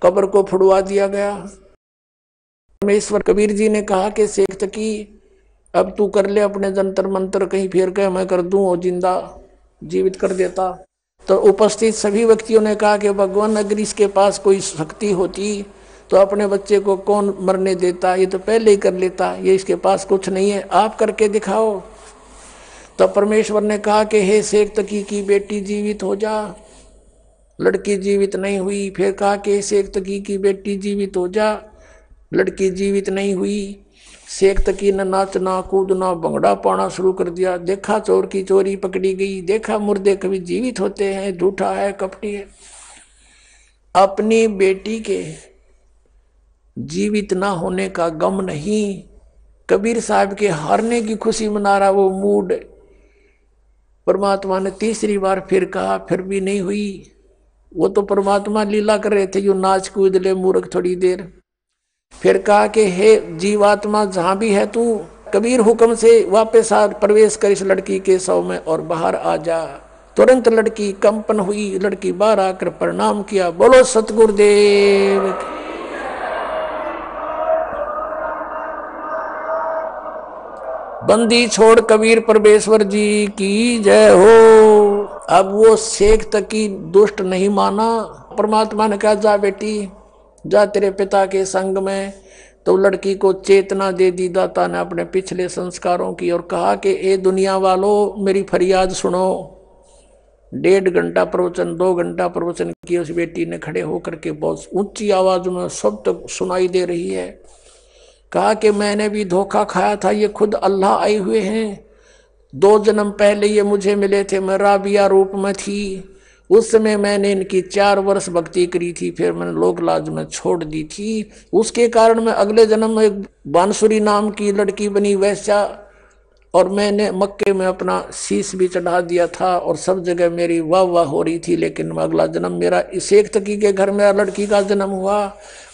कब्र को फुड़वा दिया गया। परमेश्वर कबीर जी ने कहा कि शेख तकी अब तू कर ले अपने जंतर मंतर, कहीं फेर के मैं कर दूं और जिंदा जीवित कर देता। तो उपस्थित सभी व्यक्तियों ने कहा कि भगवान अगर इसके पास कोई शक्ति होती तो अपने बच्चे को कौन मरने देता, ये तो पहले ही कर लेता, ये इसके पास कुछ नहीं है, आप करके दिखाओ। तो परमेश्वर ने कहा कि हे शेख तकी की बेटी जीवित हो जा। लड़की जीवित नहीं हुई। फिर कहा कि शेख तकी की बेटी जीवित हो जा। लड़की जीवित नहीं हुई। शेख तकी ने नाचना कूदना भंगड़ा पाना शुरू कर दिया। देखा चोर की चोरी पकड़ी गई, देखा मुर्दे कभी जीवित होते हैं, झूठा है कपटी है। अपनी बेटी के जीवित ना होने का गम नहीं, कबीर साहब के हारने की खुशी मना रहा वो मूड। परमात्मा ने तीसरी बार फिर कहा, फिर भी नहीं हुई। वो तो परमात्मा लीला कर रहे थे, यू नाच कूद ले मूर्ख थोड़ी देर। फिर कहा कि हे जीवात्मा जहां भी है तू, कबीर हुक्म से वापस आ, प्रवेश कर इस लड़की के शव में और बाहर आ जा। तुरंत लड़की कंपन हुई। लड़की बाहर आकर प्रणाम किया। बोलो सतगुरुदेव। बंदी छोड़ कबीर परमेश्वर जी की जय हो। अब वो शेख तकी दुष्ट नहीं माना। परमात्मा ने कहा जा बेटी जा तेरे पिता के संग में। तो लड़की को चेतना दे दी दाता ने अपने पिछले संस्कारों की और कहा कि ए दुनिया वालों मेरी फरियाद सुनो। 1.5 घंटा प्रवचन 2 घंटा प्रवचन किया उस बेटी ने खड़े होकर के बहुत ऊंची आवाज में सब तक सुनाई दे रही है। कहा कि मैंने भी धोखा खाया था, ये खुद अल्लाह आए हुए हैं। 2 जन्म पहले ये मुझे मिले थे, मैं राबिया रूप में थी। उस समय मैंने इनकी 4 वर्ष भक्ति करी थी, फिर मैंने लोक लाज में छोड़ दी थी। उसके कारण मैं अगले जन्म में एक बांसुरी नाम की लड़की बनी वैश्या, और मैंने मक्के में अपना शीश भी चढ़ा दिया था और सब जगह मेरी वाह वाह हो रही थी। लेकिन अगला जन्म मेरा शेख तकी के घर में लड़की का जन्म हुआ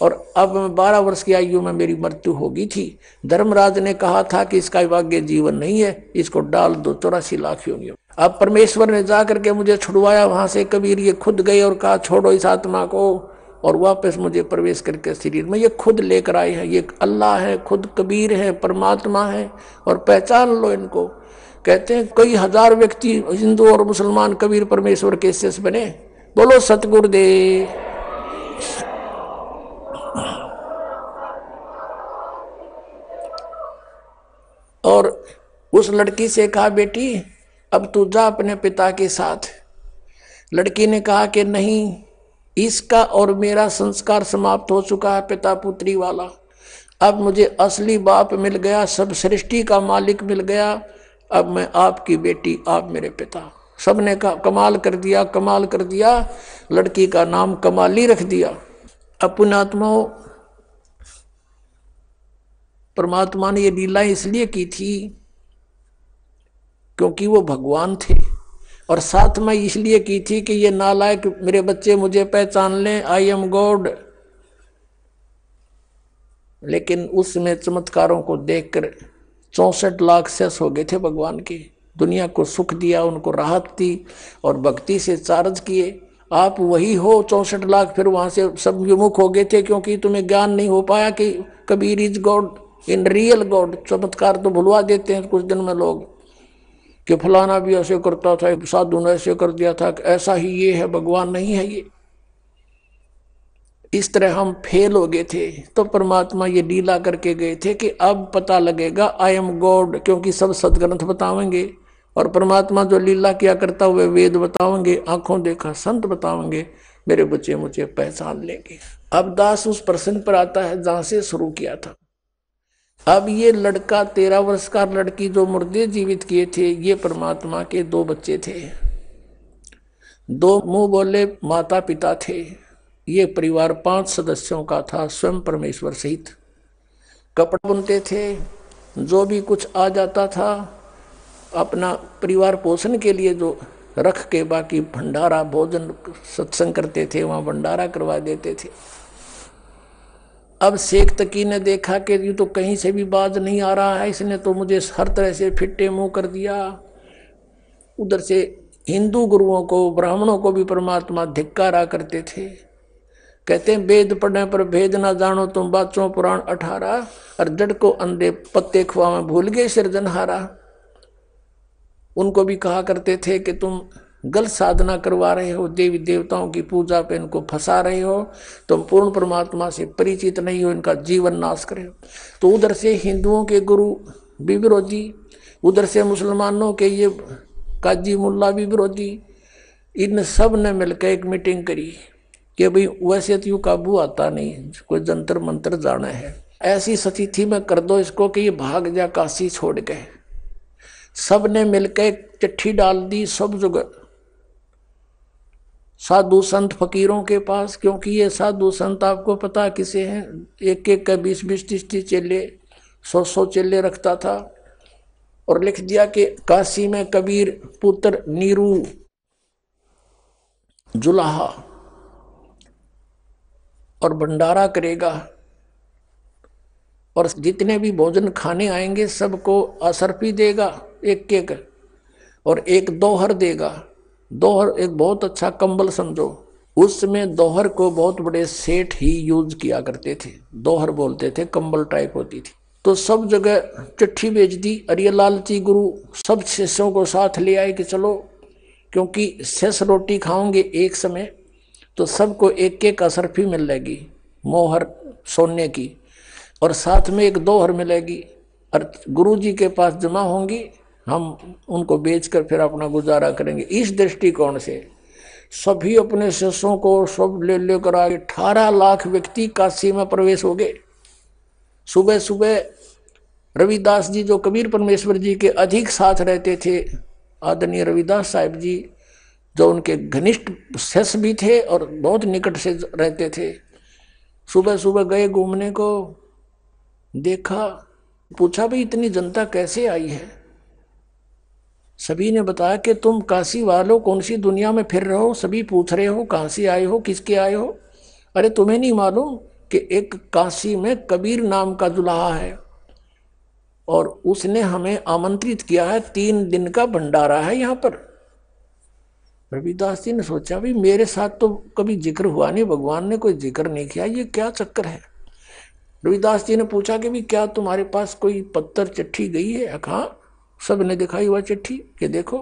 और अब मैं 12 वर्ष की आयु में मेरी मृत्यु हो गई थी। धर्मराज ने कहा था कि इसका भाग्य जीवन नहीं है, इसको डाल दो 84 लाख योनियों। अब परमेश्वर ने जा करके मुझे छुड़वाया वहां से। कबीर ये खुद गए और कहा छोड़ो इस आत्मा को, और वापस मुझे प्रवेश करके शरीर में ये खुद लेकर आए हैं। ये अल्लाह है, खुद कबीर है, परमात्मा है, और पहचान लो इनको। कहते हैं कई हजार व्यक्ति हिंदू और मुसलमान कबीर परमेश्वर के शिष्य बने। बोलो सतगुरुदेव। और उस लड़की से कहा बेटी अब तू जा अपने पिता के साथ। लड़की ने कहा कि नहीं, इसका और मेरा संस्कार समाप्त हो चुका है पिता पुत्री वाला। अब मुझे असली बाप मिल गया, सब सृष्टि का मालिक मिल गया। अब मैं आपकी बेटी, आप मेरे पिता। सबने कहा कमाल कर दिया, कमाल कर दिया। लड़की का नाम कमाली रख दिया। अब पुण्यात्माओं, परमात्मा ने ये लीला इसलिए की थी क्योंकि वो भगवान थे, और साथ में इसलिए की थी कि ये नालायक मेरे बच्चे मुझे पहचान लें, आई एम गॉड। लेकिन उसमें चमत्कारों को देखकर 64 लाख शेष हो गए थे भगवान के। दुनिया को सुख दिया, उनको राहत दी और भक्ति से चार्ज किए। आप वही हो 64 लाख, फिर वहां से सब विमुख हो गए थे क्योंकि तुम्हें ज्ञान नहीं हो पाया कि Kabir is God in real God. चमत्कार तो भुलवा देते हैं कुछ दिन में लोग कि फलाना भी ऐसे करता था, साधु ने ऐसे कर दिया था, ऐसा ही ये है, भगवान नहीं है ये। इस तरह हम फेल हो गए थे। तो परमात्मा ये लीला करके गए थे कि अब पता लगेगा आई एम गॉड, क्योंकि सब सदग्रंथ बतावेंगे और परमात्मा जो लीला किया करता हुए वेद बतावेंगे, आंखों देखा संत बतावेंगे, मेरे बच्चे मुझे पहचान लेंगे। अब दास उस प्रश्न पर आता है जहां से शुरू किया था। अब ये लड़का 13 वर्ष का, लड़की जो मुर्दे जीवित किए थे, ये परमात्मा के 2 बच्चे थे। 2 मुंह बोले माता पिता थे। ये परिवार 5 सदस्यों का था, स्वयं परमेश्वर सहित। कपड़ा बुनते थे, जो भी कुछ आ जाता था अपना परिवार पोषण के लिए जो रख के, बाकी भंडारा भोजन सत्संग करते थे, वहां भंडारा करवा देते थे। अब शेख तकी ने देखा कि ये तो कहीं से भी बाज नहीं आ रहा है, इसने तो मुझे हर तरह से फिट्टे मुंह कर दिया। उधर से हिंदू गुरुओं को, ब्राह्मणों को भी परमात्मा धिक्कारा करते थे। कहते हैं वेद पढ़ने पर भेद ना जानो तुम बाचो पुराण 18, और जड़ को अंधे पत्ते खुआ में भूल गए सिरजनहारा। उनको भी कहा करते थे कि तुम गलत साधना करवा रहे हो, देवी देवताओं की पूजा पे इनको फंसा रहे हो, तुम पूर्ण परमात्मा से परिचित नहीं हो, इनका जीवन नाश करे हो। तो उधर से हिंदुओं के गुरु भी विरोधी, उधर से मुसलमानों के ये काजी मुल्ला भी विरोधी। इन सब ने मिलकर एक मीटिंग करी कि भाई वैसे तो यूं काबू आता नहीं, कोई जंतर मंत्र जाना है, ऐसी स्थिति में कर दो इसको कि ये भाग जा काशी छोड़ के। सब ने मिलकर चिट्ठी डाल दी सब जगह साधु संत फकीरों के पास, क्योंकि ये साधु संत आपको पता किसे हैं, एक एक का 20-20 30 चेले 100 चेले रखता था। और लिख दिया कि काशी में कबीर पुत्र नीरू जुलाहा और भंडारा करेगा, और जितने भी भोजन खाने आएंगे सबको असरफी देगा एक एक, और एक दोहर देगा। दोहर एक बहुत अच्छा कंबल समझो, उसमें दोहर को बहुत बड़े सेठ ही यूज किया करते थे, दोहर बोलते थे, कंबल टाइप होती थी। तो सब जगह चिट्ठी भेज दी। और ये लालची गुरु सब शिष्यों को साथ ले आए कि चलो, क्योंकि शेष रोटी खाओगे एक समय तो सबको एक एक असरफी मिलेगी मोहर सोने की, और साथ में एक दोहर मिलेगी, और गुरु जी के पास जमा होंगी, हम उनको बेचकर फिर अपना गुजारा करेंगे। इस दृष्टिकोण से सभी अपने शिष्यों को सब ले लेकर आगे 18 लाख व्यक्ति काशी में प्रवेश हो गए। सुबह सुबह रविदास जी जो कबीर परमेश्वर जी के अधिक साथ रहते थे, आदरणीय रविदास साहिब जी जो उनके घनिष्ठ शिष्य भी थे और बहुत निकट से रहते थे, सुबह सुबह गए घूमने को, देखा, पूछा भाई इतनी जनता कैसे आई है। सभी ने बताया कि तुम काशी वालों कौन सी दुनिया में फिर रहे हो, सभी पूछ रहे हो कहाँ से आए हो, किसके आए हो। अरे तुम्हें नहीं मालूम कि एक काशी में कबीर नाम का दुल्हा है और उसने हमें आमंत्रित किया है, 3 दिन का भंडारा है यहाँ पर। रविदास जी ने सोचा भी मेरे साथ तो कभी जिक्र हुआ नहीं, भगवान ने कोई जिक्र नहीं किया, ये क्या चक्कर है। रविदास जी ने पूछा कि भी क्या तुम्हारे पास कोई पत्र चिट्ठी गई है। कहा, सब ने दिखाई हुआ चिट्ठी कि देखो।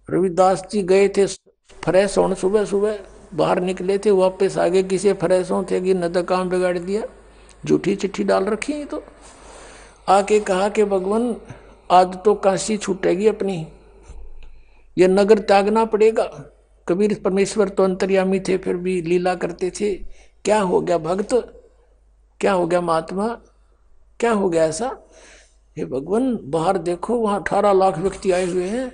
रविदास जी गए थे फ्रेश होने, सुबह सुबह बाहर निकले थे, वापस आगे किसी फ्रेश हो थे कि न तो काम बिगाड़ दिया, झूठी चिट्ठी डाल रखी है। तो आके कहा कि भगवान आज तो काशी छूटेगी अपनी, ये नगर त्यागना पड़ेगा। कबीर परमेश्वर तो अंतर्यामी थे, फिर भी लीला करते थे। क्या हो गया भक्त, क्या हो गया महात्मा, क्या हो गया ऐसा। हे भगवान बाहर देखो, वहाँ 18 लाख व्यक्ति आए हुए हैं,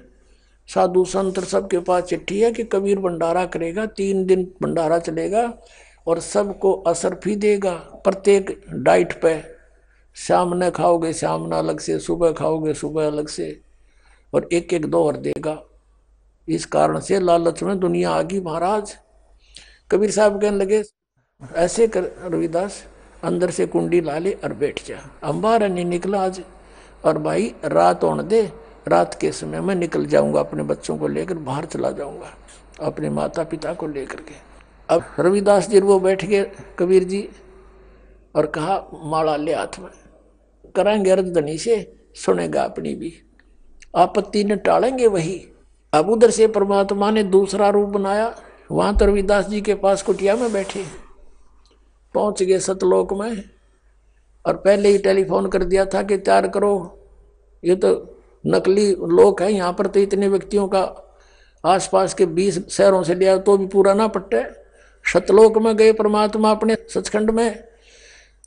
साधु संत सबके पास चिट्ठी है कि कबीर भंडारा करेगा, 3 दिन भंडारा चलेगा और सबको असरफी देगा प्रत्येक डाइट पे। शाम ने खाओगे शाम ना अलग से, सुबह खाओगे सुबह अलग से, और एक एक दोहर देगा। इस कारण से लालच में दुनिया आ गई महाराज। कबीर साहब कहने लगे ऐसे कर रविदास, अंदर से कुंडी ला ले और बैठ जा। अंबार नहीं निकला आज, और भाई रात होने दे, रात के समय मैं निकल जाऊंगा, अपने बच्चों को लेकर बाहर चला जाऊंगा, अपने माता पिता को लेकर के। अब रविदास जी वो बैठ गए कबीर जी, और कहा माला ले हाथ में, कराएंगे अर्ज धनी से, सुनेगा अपनी भी, आपत्ति न टालेंगे वही। अब उधर से परमात्मा ने दूसरा रूप बनाया, वहां तो रविदास जी के पास कुटिया में बैठे, पहुंच गए सतलोक में, और पहले ही टेलीफोन कर दिया था कि तैयार करो, ये तो नकली लोक है, यहाँ पर तो इतने व्यक्तियों का आसपास के 20 शहरों से लिया तो भी पूरा ना पट्टे। सतलोक में गए परमात्मा अपने सचखंड में,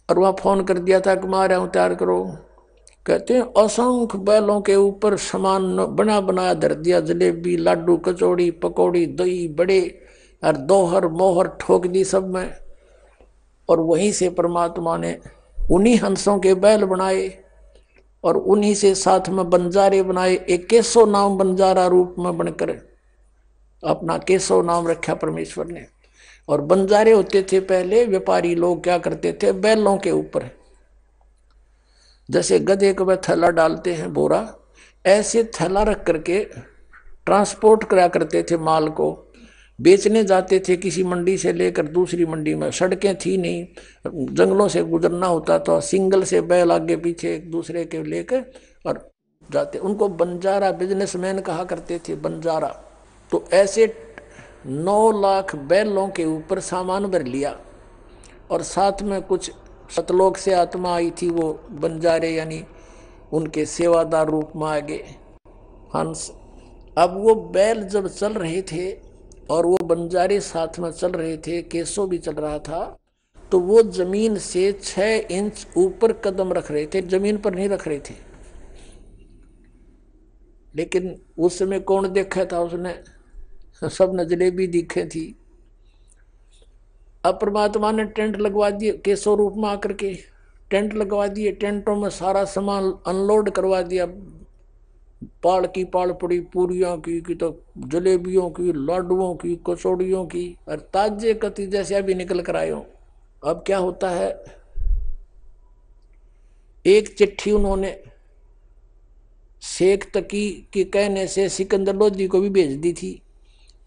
और वहाँ फोन कर दिया था कि मैं आ रहा हूँ तैयार करो। कहते हैं असंख्य बैलों के ऊपर सामान बना बनाया धर दिया, जलेबी लाडू कचौड़ी पकौड़ी दही बड़े और दोहर मोहर ठोक दी सब में। और वहीं से परमात्मा ने उन्हीं हंसों के बैल बनाए और उन्हीं से साथ में बंजारे बनाए। एक केशव नाम बंजारा रूप में बनकर अपना केशव नाम रखा परमेश्वर ने। और बंजारे होते थे पहले व्यापारी लोग, क्या करते थे बैलों के ऊपर, जैसे गधे को थैला डालते हैं बोरा, ऐसे थैला रख करके ट्रांसपोर्ट करा करते थे माल को। बेचने जाते थे किसी मंडी से लेकर दूसरी मंडी में, सड़कें थी नहीं, जंगलों से गुजरना होता था, सिंगल से बैल आगे पीछे एक दूसरे के लेकर और जाते। उनको बंजारा बिजनेसमैन कहा करते थे, बंजारा। तो ऐसे 9 लाख बैलों के ऊपर सामान भर लिया और साथ में कुछ सतलोक से आत्मा आई थी, वो बंजारे यानी उनके सेवादार रूप में आ गए हंस। अब वो बैल जब चल रहे थे और वो बंजारे साथ में चल रहे थे, केसो भी चल रहा था, तो वो जमीन से 6 इंच ऊपर कदम रख रहे थे, जमीन पर नहीं रख रहे थे। लेकिन उस समय कौन देखा था उसने, सब ने जलेबी दिखे थी। अब परमात्मा ने टेंट लगवा दिए, केसो रूप में आकर के टेंट लगवा दिए, टेंटों में सारा सामान अनलोड करवा दिया। पाड़ की पाड़ पड़ी, पूरियों की तो जलेबियों की, लाडुओं की, कचौड़ियों की, और ताजे कति जैसे अभी निकल कर आए हो। अब क्या होता है, एक चिट्ठी उन्होंने शेख तकी के कहने से सिकंदर लोधी को भी भेज दी थी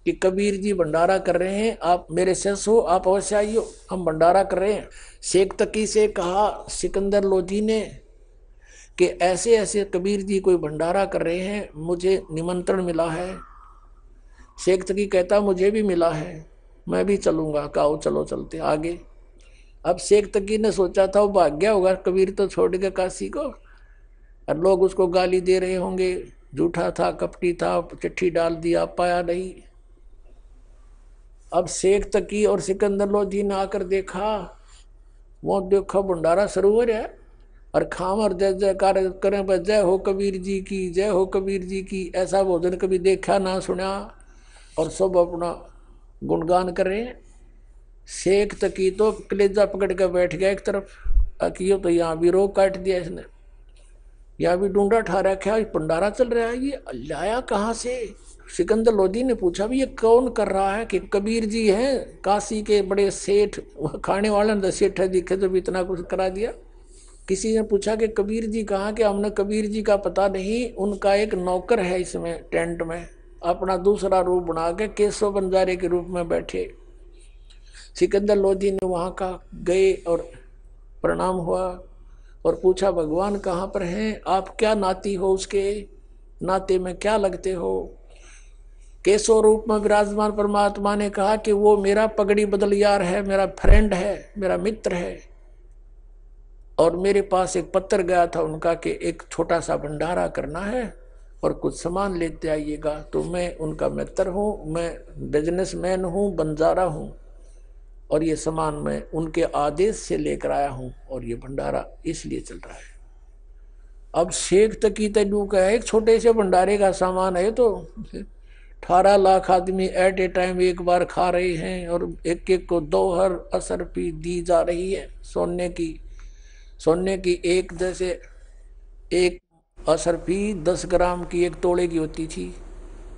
कि कबीर जी भंडारा कर रहे हैं, आप मेरे शिष्य हो, आप अवश्य आइयो, हम भंडारा कर रहे हैं। शेख तकी से कहा सिकंदर लोधी ने कि ऐसे ऐसे कबीर जी कोई भंडारा कर रहे हैं, मुझे निमंत्रण मिला है। शेख तकी कहता मुझे भी मिला है, मैं भी चलूंगा। कहो चलो चलते आगे। अब शेख तकी ने सोचा था वो भाग गया होगा, कबीर तो छोड़ गया काशी को, और लोग उसको गाली दे रहे होंगे, झूठा था, कपटी था, चिट्ठी डाल दिया, पाया नहीं। अब शेख तकी और सिकंदर लोधी ने आकर देखा, वो देखो भंडारा सरोवर है और खाम और जय जयकार करें, बस जय हो कबीर जी की, जय हो कबीर जी की। ऐसा भोजन कभी देखा ना सुना, और सब अपना गुणगान कर रहे हैं। शेख तकी तो कलेजा पकड़ कर बैठ गया एक तरफ, अकियो तो यहाँ भी रोक काट दिया इसने, यहाँ भी ढूंढा ठा रखा, भंडारा चल रहा है, ये लाया कहाँ से। सिकंदर लोधी ने पूछा भी ये कौन कर रहा है, कि कबीर जी हैं काशी के बड़े सेठ, खाने वाले ने सेठ है दिखे तो भी इतना कुछ करा दिया। किसी ने पूछा कि कबीर जी कहाँ के, हमने कबीर जी का पता नहीं, उनका एक नौकर है इसमें टेंट में, अपना दूसरा रूप बना के केशव बंजारे के रूप में बैठे। सिकंदर लोधी ने वहाँ का गए और प्रणाम हुआ और पूछा भगवान कहाँ पर हैं, आप क्या नाती हो, उसके नाते में क्या लगते हो। केशव रूप में विराजमान परमात्मा ने कहा कि वो मेरा पगड़ी बदल यार है, मेरा फ्रेंड है, मेरा मित्र है, और मेरे पास एक पत्र गया था उनका कि एक छोटा सा भंडारा करना है और कुछ सामान लेते आइएगा। तो मैं उनका मित्र हूँ, मैं बिजनेसमैन हूँ, बंजारा हूँ, और ये सामान मैं उनके आदेश से लेकर आया हूँ, और ये भंडारा इसलिए चल रहा है। अब शेख तकी तनु का एक छोटे से भंडारे का सामान है, तो 18 लाख आदमी एट ए टाइम एक बार खा रहे हैं, और एक एक को 2 हर असर पी दी जा रही है सोने की एक, जैसे एक असरफी 10 ग्राम की 1 तोले की होती थी,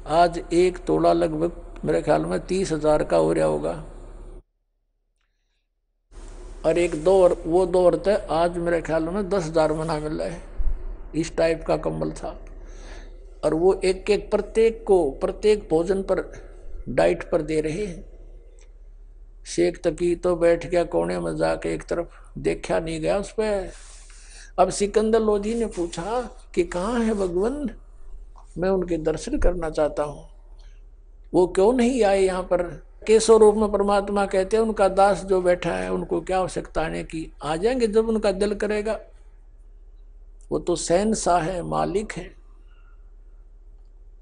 आज 1 तोला लगभग मेरे ख्याल में 30,000 का हो रहा होगा। और एक वो 2 औरतें आज मेरे ख्याल में 10,000 मना मिल रहा है, इस टाइप का कंबल था। और वो एक एक प्रत्येक भोजन पर डाइट पर दे रहे हैं। शेख तकी तो बैठ गया कोने में जाके एक तरफ, देखा नहीं गया उस पर। अब सिकंदर लोधी ने पूछा कि कहाँ है भगवान, मैं उनके दर्शन करना चाहता हूँ, वो क्यों नहीं आए यहाँ पर। केशव रूप में परमात्मा कहते हैं उनका दास जो बैठा है, उनको क्या आवश्यकता आने की, आ जाएंगे जब उनका दिल करेगा, वो तो शहंशाह है, मालिक है।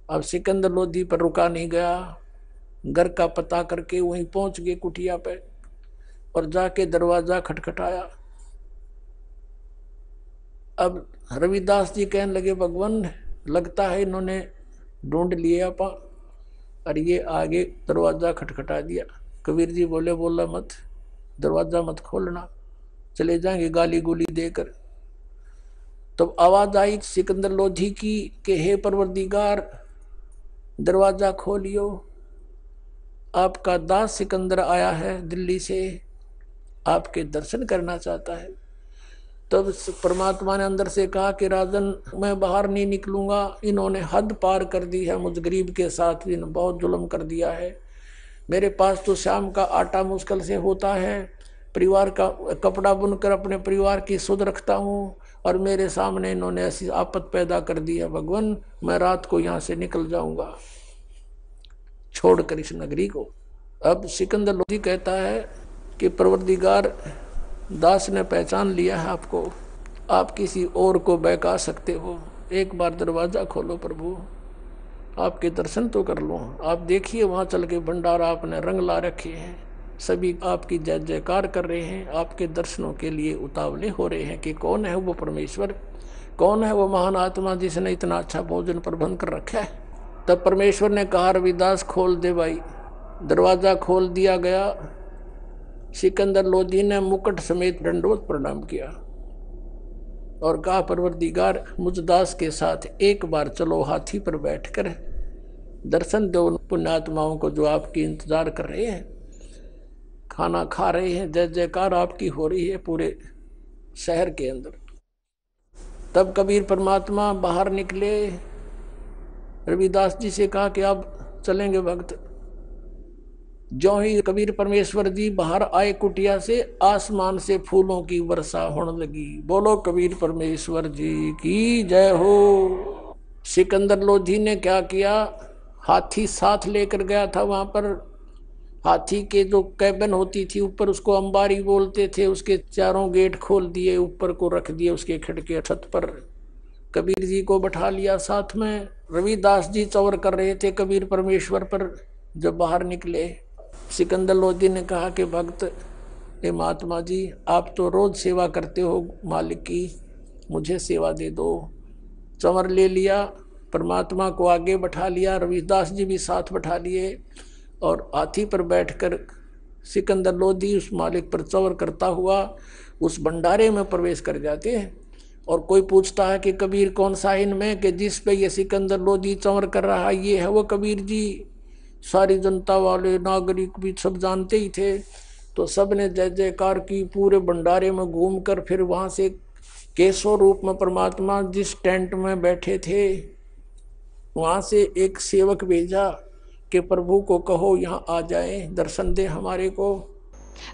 अब सिकंदर लोधी पर रुका नहीं गया, घर का पता करके वहीं पहुंच गए कुटिया पे, और जाके दरवाजा खटखटाया। अब रविदास जी कहने लगे भगवान लगता है इन्होंने ढूंढ लिया आपा, और ये आगे दरवाजा खटखटा दिया। कबीर जी बोले बोला मत, दरवाजा मत खोलना, चले जाएंगे गाली गुली देकर। तब आवाज आई सिकंदर लोधी की कि हे परवरदिगार दरवाजा खोलियो, आपका दास सिकंदर आया है दिल्ली से, आपके दर्शन करना चाहता है। तब परमात्मा ने अंदर से कहा कि राजन मैं बाहर नहीं निकलूंगा, इन्होंने हद पार कर दी है मुझ गरीब के साथ, इन्होंने बहुत जुल्म कर दिया है, मेरे पास तो शाम का आटा मुश्किल से होता है, परिवार का कपड़ा बुनकर अपने परिवार की सुध रखता हूँ, और मेरे सामने इन्होंने ऐसी आपत पैदा कर दी है। भगवान, मैं रात को यहाँ से निकल जाऊंगा छोड़कर इस नगरी को। अब सिकंदर लोधी कहता है कि परवरदिगार, दास ने पहचान लिया है आपको, आप किसी और को बहका सकते हो, एक बार दरवाजा खोलो प्रभु, आपके दर्शन तो कर लो। आप देखिए वहाँ चल के भंडारा आपने रंग ला रखे हैं, सभी आपकी जय जयकार कर रहे हैं, आपके दर्शनों के लिए उतावले हो रहे हैं कि कौन है वो परमेश्वर, कौन है वो महान आत्मा जिसने इतना अच्छा भोजन प्रबंध कर रखा है। तब परमेश्वर ने कहा, रविदास खोल दे भाई। दरवाजा खोल दिया गया। सिकंदर लोधी ने मुकुट समेत दंडवत प्रणाम किया और कहा, परवरदिगार, मुझ दास के साथ एक बार चलो, हाथी पर बैठकर दर्शन दो पुण्यात्माओं को जो आपकी इंतजार कर रहे हैं, खाना खा रहे हैं, जय जयकार आपकी हो रही है पूरे शहर के अंदर। तब कबीर परमात्मा बाहर निकले, रविदास जी से कहा कि आप चलेंगे भक्त। जो ही कबीर परमेश्वर जी बाहर आए कुटिया से, आसमान से फूलों की वर्षा होने लगी। बोलो कबीर परमेश्वर जी की जय हो। सिकंदर लोधी ने क्या किया, हाथी साथ लेकर गया था। वहां पर हाथी के जो कैबिन होती थी ऊपर, उसको अंबारी बोलते थे, उसके चारों गेट खोल दिए, ऊपर को रख दिए उसके खिड़के छत पर। कबीर जी को बैठा लिया साथ में। रविदास जी चौर कर रहे थे कबीर परमेश्वर पर। जब बाहर निकले, सिकंदर लोधी ने कहा कि भक्त, हे महात्मा जी, आप तो रोज सेवा करते हो मालिक की, मुझे सेवा दे दो। चंवर ले लिया, परमात्मा को आगे बैठा लिया, रविदास जी भी साथ बैठा लिए, और हाथी पर बैठकर सिकंदर लोधी उस मालिक पर चंवर करता हुआ उस भंडारे में प्रवेश कर जाते हैं। और कोई पूछता है कि कबीर कौन सा इनमें, कि जिस पे ये सिकंदर लोधी चंवर कर रहा है, ये है वो कबीर जी। सारी जनता वाले नागरिक भी सब जानते ही थे, तो सब ने जय जयकार की। पूरे भंडारे में घूमकर फिर वहां से केशव रूप में परमात्मा जिस टेंट में बैठे थे, वहां से एक सेवक भेजा कि प्रभु को कहो यहाँ आ जाए, दर्शन दे हमारे को।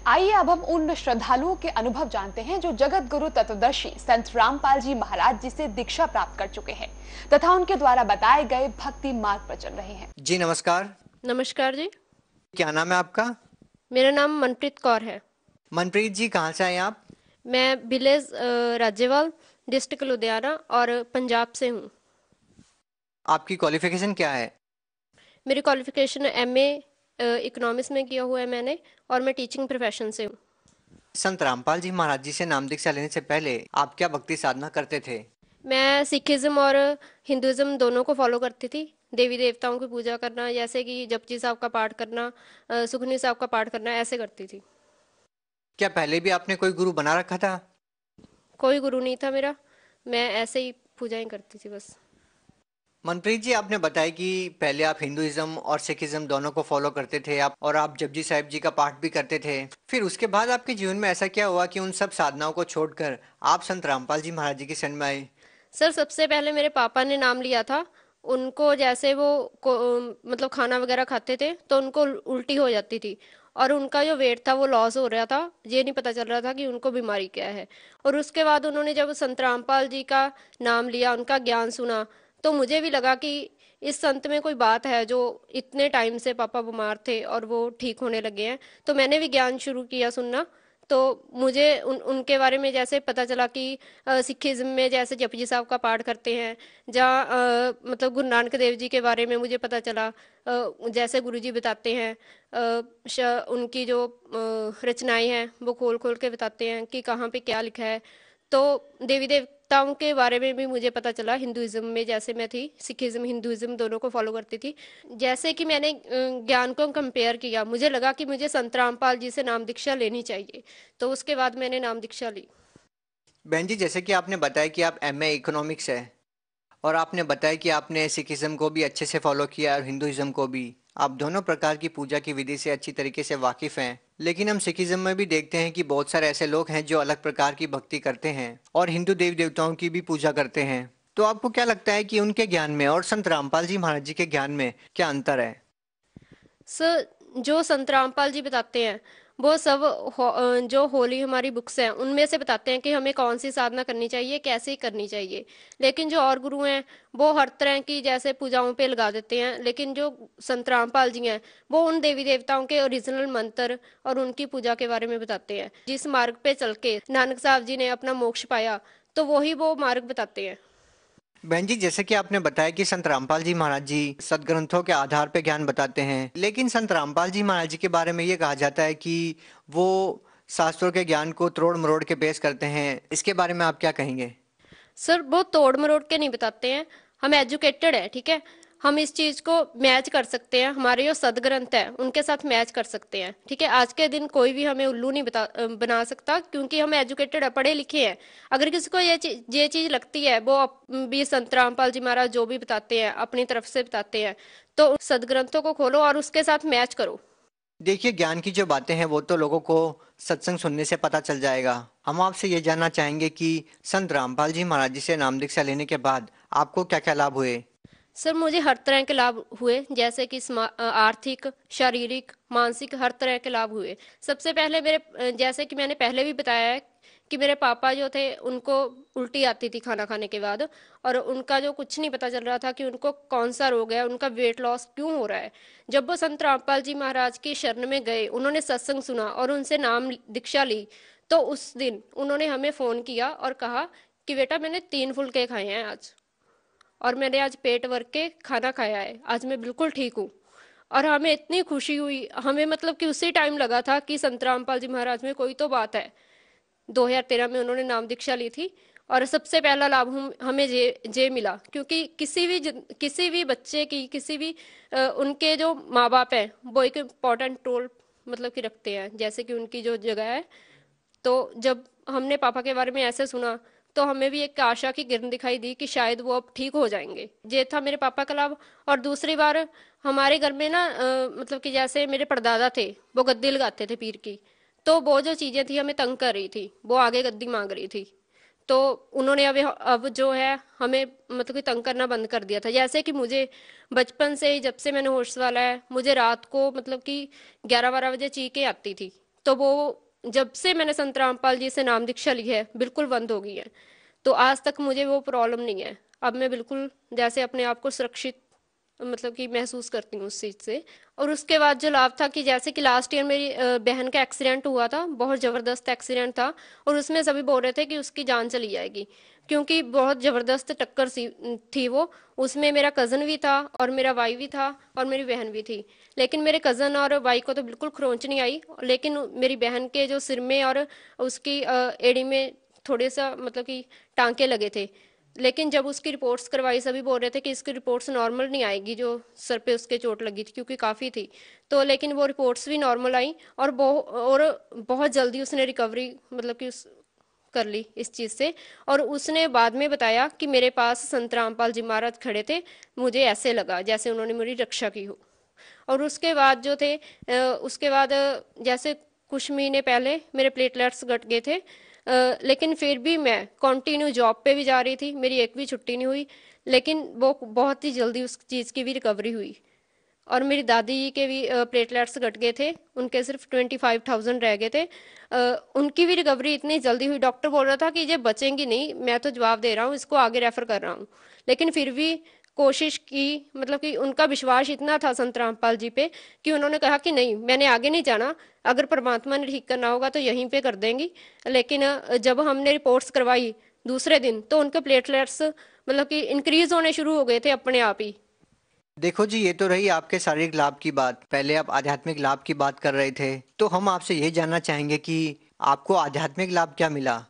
आइए अब हम उन श्रद्धालुओं के अनुभव जानते हैं जो जगत गुरु तत्वदर्शी संत रामपाल जी महाराज जी से दीक्षा प्राप्त कर चुके हैं तथा उनके द्वारा बताए गए भक्ति मार्ग पर चल रहे हैं। जी नमस्कार। नमस्कार जी। क्या नाम है आपका? मेरा नाम मनप्रीत कौर है। मनप्रीत जी, कहाँ से आए आप? मैं विलेज राज्यवाल, डिस्ट्रिक्ट लुधियाना और पंजाब से हूँ। आपकी क्वालिफिकेशन क्या है? मेरी क्वालिफिकेशन MA इकोनॉमिक्स में किया हुआ है मैंने, और मैं टीचिंग प्रोफेशन से हूँ। संत रामपाल जी महाराज जी से नाम दीक्षा लेने से पहले आप क्या भक्ति साधना करते थे? मैं सिखिज्म और हिंदुइज्म दोनों को फॉलो करती थी। देवी देवताओं की पूजा करना, जैसे कि जपजी साहब का पाठ करना, सुखनी साहब का पाठ करना, ऐसे करती थी। क्या पहले भी आपने कोई गुरु बना रखा था? कोई गुरु नहीं था मेरा, मैं ऐसे ही पूजाएं करती थी बस। मनप्रीत जी, आपने बताया कि पहले आप हिंदुइज्म और सिखिज्म दोनों को फॉलो करते थे आप, और आप जपजी साहिब जी का पाठ भी करते थे। फिर उसके बाद आपके जीवन में ऐसा क्या हुआ कि उन सब साधनाओं को छोड़कर आप संत रामपाल जी महाराज जी की शरण में आए? सर, सबसे पहले मेरे पापा ने नाम लिया था। उनको जैसे वो मतलब खाना वगैरह खाते थे तो उनको उल्टी हो जाती थी, और उनका जो वेट था वो लॉस हो रहा था, ये नहीं पता चल रहा था कि उनको बीमारी क्या है। और उसके बाद उन्होंने जब संत रामपाल जी का नाम लिया, उनका ज्ञान सुना, तो मुझे भी लगा कि इस संत में कोई बात है, जो इतने टाइम से पापा बीमार थे और वो ठीक होने लगे हैं। तो मैंने भी ज्ञान शुरू किया सुनना। तो मुझे उनके बारे में जैसे पता चला कि सिखिज्म में जैसे जपजी साहब का पाठ करते हैं, जहाँ मतलब गुरु नानक देव जी के बारे में मुझे पता चला, जैसे गुरुजी बताते हैं, उनकी जो रचनाएं हैं वो खोल खोल के बताते हैं कि कहाँ पे क्या लिखा है। तो देवी देवताओं के बारे में भी मुझे पता चला। हिंदुइज्म में जैसे मैं थी, सिखिज्म हिंदुइज्म दोनों को फॉलो करती थी। जैसे कि मैंने ज्ञान को कंपेयर किया, मुझे लगा कि मुझे संत रामपाल जी से नाम दीक्षा लेनी चाहिए, तो उसके बाद मैंने नाम दीक्षा ली। बहन जी, जैसे कि आपने बताया कि आप MA इकोनॉमिक्स है, और आपने बताया कि आपने सिखिज्म को भी अच्छे से फॉलो किया और हिंदुइज्म को भी, आप दोनों प्रकार की पूजा की विधि से अच्छी तरीके से वाकिफ हैं। लेकिन हम सिखिज्म में भी देखते हैं कि बहुत सारे ऐसे लोग हैं जो अलग प्रकार की भक्ति करते हैं और हिंदू देवी देवताओं की भी पूजा करते हैं। तो आपको क्या लगता है कि उनके ज्ञान में और संत रामपाल जी महाराज जी के ज्ञान में क्या अंतर है? सर, जो संत रामपाल जी बताते हैं वो सब जो होली हमारी बुक्स हैं उनमें से बताते हैं कि हमें कौन सी साधना करनी चाहिए, कैसे करनी चाहिए। लेकिन जो और गुरु हैं वो हर तरह की जैसे पूजाओं पे लगा देते हैं, लेकिन जो संत रामपाल जी हैं वो उन देवी देवताओं के ओरिजिनल मंत्र और उनकी पूजा के बारे में बताते हैं। जिस मार्ग पे चल के नानक साहब जी ने अपना मोक्ष पाया, तो वही वो मार्ग बताते हैं। बहन जी, जैसे कि आपने बताया कि संत रामपाल जी महाराज जी सदग्रंथों के आधार पे ज्ञान बताते हैं, लेकिन संत रामपाल जी महाराज जी के बारे में ये कहा जाता है कि वो शास्त्रों के ज्ञान को तोड़ मरोड़ के पेश करते हैं। इसके बारे में आप क्या कहेंगे? सर वो तोड़ मरोड़ के नहीं बताते हैं, हम एजुकेटेड है, ठीक है, हम इस चीज को मैच कर सकते हैं, हमारे जो सदग्रंथ है उनके साथ मैच कर सकते हैं, ठीक है। आज के दिन कोई भी हमें उल्लू नहीं बना सकता, क्योंकि हम एजुकेटेड है, पढ़े लिखे हैं। अगर किसी को ये चीज लगती है, वो भी संत रामपाल जी महाराज जो भी बताते हैं अपनी तरफ से बताते हैं, तो सदग्रंथों को खोलो और उसके साथ मैच करो। देखिए, ज्ञान की जो बातें हैं वो तो लोगों को सत्संग सुनने से पता चल जाएगा। हम आपसे ये जानना चाहेंगे कि संत रामपाल जी महाराज जी से नाम दीक्षा लेने के बाद आपको क्या क्या लाभ हुए? सर मुझे हर तरह के लाभ हुए, जैसे कि आर्थिक, शारीरिक, मानसिक, हर तरह के लाभ हुए। सबसे पहले मेरे जैसे कि मैंने पहले भी बताया है कि मेरे पापा जो थे उनको उल्टी आती थी खाना खाने के बाद, और उनका जो कुछ नहीं पता चल रहा था कि उनको कौन सा रोग है, उनका वेट लॉस क्यों हो रहा है। जब वो संत रामपाल जी महाराज की शरण में गए, उन्होंने सत्संग सुना और उनसे नाम दीक्षा ली, तो उस दिन उन्होंने हमें फोन किया और कहा कि बेटा मैंने 3 फुलके खाए हैं आज, और मैंने आज पेट भर के खाना खाया है, आज मैं बिल्कुल ठीक हूँ। और हमें इतनी खुशी हुई, हमें मतलब कि उसी टाइम लगा था कि संत रामपाल जी महाराज में कोई तो बात है। 2013 में उन्होंने नाम दीक्षा ली थी, और सबसे पहला लाभ हमें जे मिला, क्योंकि किसी भी बच्चे की, किसी भी उनके जो माँ बाप है वो एक इम्पोर्टेंट रोल मतलब कि रखते हैं, जैसे कि उनकी जो जगह है। तो जब हमने पापा के बारे में ऐसे सुना, तो हमें भी एक आशा की किरण दिखाई दी कि शायद वो अब ठीक हो जाएंगे। ये था मेरे पापा का लाभ। और दूसरी बार हमारे घर में ना मतलब कि जैसे मेरे परदादा थे, वो गद्दी लगाते थे पीर की, तो वो जो चीजें थी हमें तंग कर रही थी, वो आगे गद्दी मांग रही थी, तो उन्होंने अब जो है हमें मतलब कि तंग करना बंद कर दिया था। जैसे कि मुझे बचपन से ही, जब से मैंने होश वाला है, मुझे रात को मतलब कि 11-12 बजे चीखें आती थी, तो वो जब से मैंने संत रामपाल जी से नाम दीक्षा ली है बिल्कुल बंद हो गई है। तो आज तक मुझे वो प्रॉब्लम नहीं है, अब मैं बिल्कुल जैसे अपने आप को सुरक्षित मतलब कि महसूस करती हूँ उस चीज से। और उसके बाद जो लाभ था कि जैसे कि लास्ट ईयर मेरी बहन का एक्सीडेंट हुआ था, बहुत जबरदस्त एक्सीडेंट था, और उसमें सभी बोल रहे थे कि उसकी जान चली जाएगी, क्योंकि बहुत जबरदस्त टक्कर थी वो। उसमें मेरा कजन भी था और मेरा भाई भी था और मेरी बहन भी थी, लेकिन मेरे कजन और भाई को तो बिल्कुल खरोंच नहीं आई, लेकिन मेरी बहन के जो सिर में और उसकी एड़ी में थोड़े सा मतलब कि टांके लगे थे। लेकिन जब उसकी रिपोर्ट्स करवाई, सभी बोल रहे थे कि इसकी रिपोर्ट्स नॉर्मल नहीं आएगी, जो सर पे उसके चोट लगी थी क्योंकि काफ़ी थी। तो लेकिन वो रिपोर्ट्स भी नॉर्मल आई, और बहुत जल्दी उसने रिकवरी मतलब कि उस कर ली इस चीज़ से। और उसने बाद में बताया कि मेरे पास संत रामपाल जी महाराज खड़े थे, मुझे ऐसे लगा जैसे उन्होंने मेरी रक्षा की हो। और उसके बाद जो थे उसके बाद जैसे कुछ महीने पहले मेरे प्लेटलेट्स घट गए थे, लेकिन फिर भी मैं कंटिन्यू जॉब पे भी जा रही थी, मेरी एक भी छुट्टी नहीं हुई, लेकिन वो बहुत ही जल्दी उस चीज़ की भी रिकवरी हुई। और मेरी दादी के भी प्लेटलेट्स घट गए थे, उनके सिर्फ 25,000 रह गए थे, उनकी भी रिकवरी इतनी जल्दी हुई। डॉक्टर बोल रहा था कि ये बचेंगी नहीं, मैं तो जवाब दे रहा हूँ, इसको आगे रेफर कर रहा हूँ, लेकिन फिर भी कोशिश की। मतलब कि उनका विश्वास इतना था संत रामपाल जी पे कि उन्होंने कहा कि नहीं, मैंने आगे नहीं जाना, अगर परमात्मा ने ठीक करना होगा तो यहीं पे कर देंगी। लेकिन जब हमने रिपोर्ट्स करवाई दूसरे दिन, तो उनके प्लेटलेट्स मतलब कि इंक्रीज होने शुरू हो गए थे अपने आप ही। देखो जी, ये तो रही आपके शारीरिक लाभ की बात। पहले आप आध्यात्मिक लाभ की बात कर रहे थे, तो हम आपसे ये जानना चाहेंगे कि आपको आध्यात्मिक लाभ क्या मिला?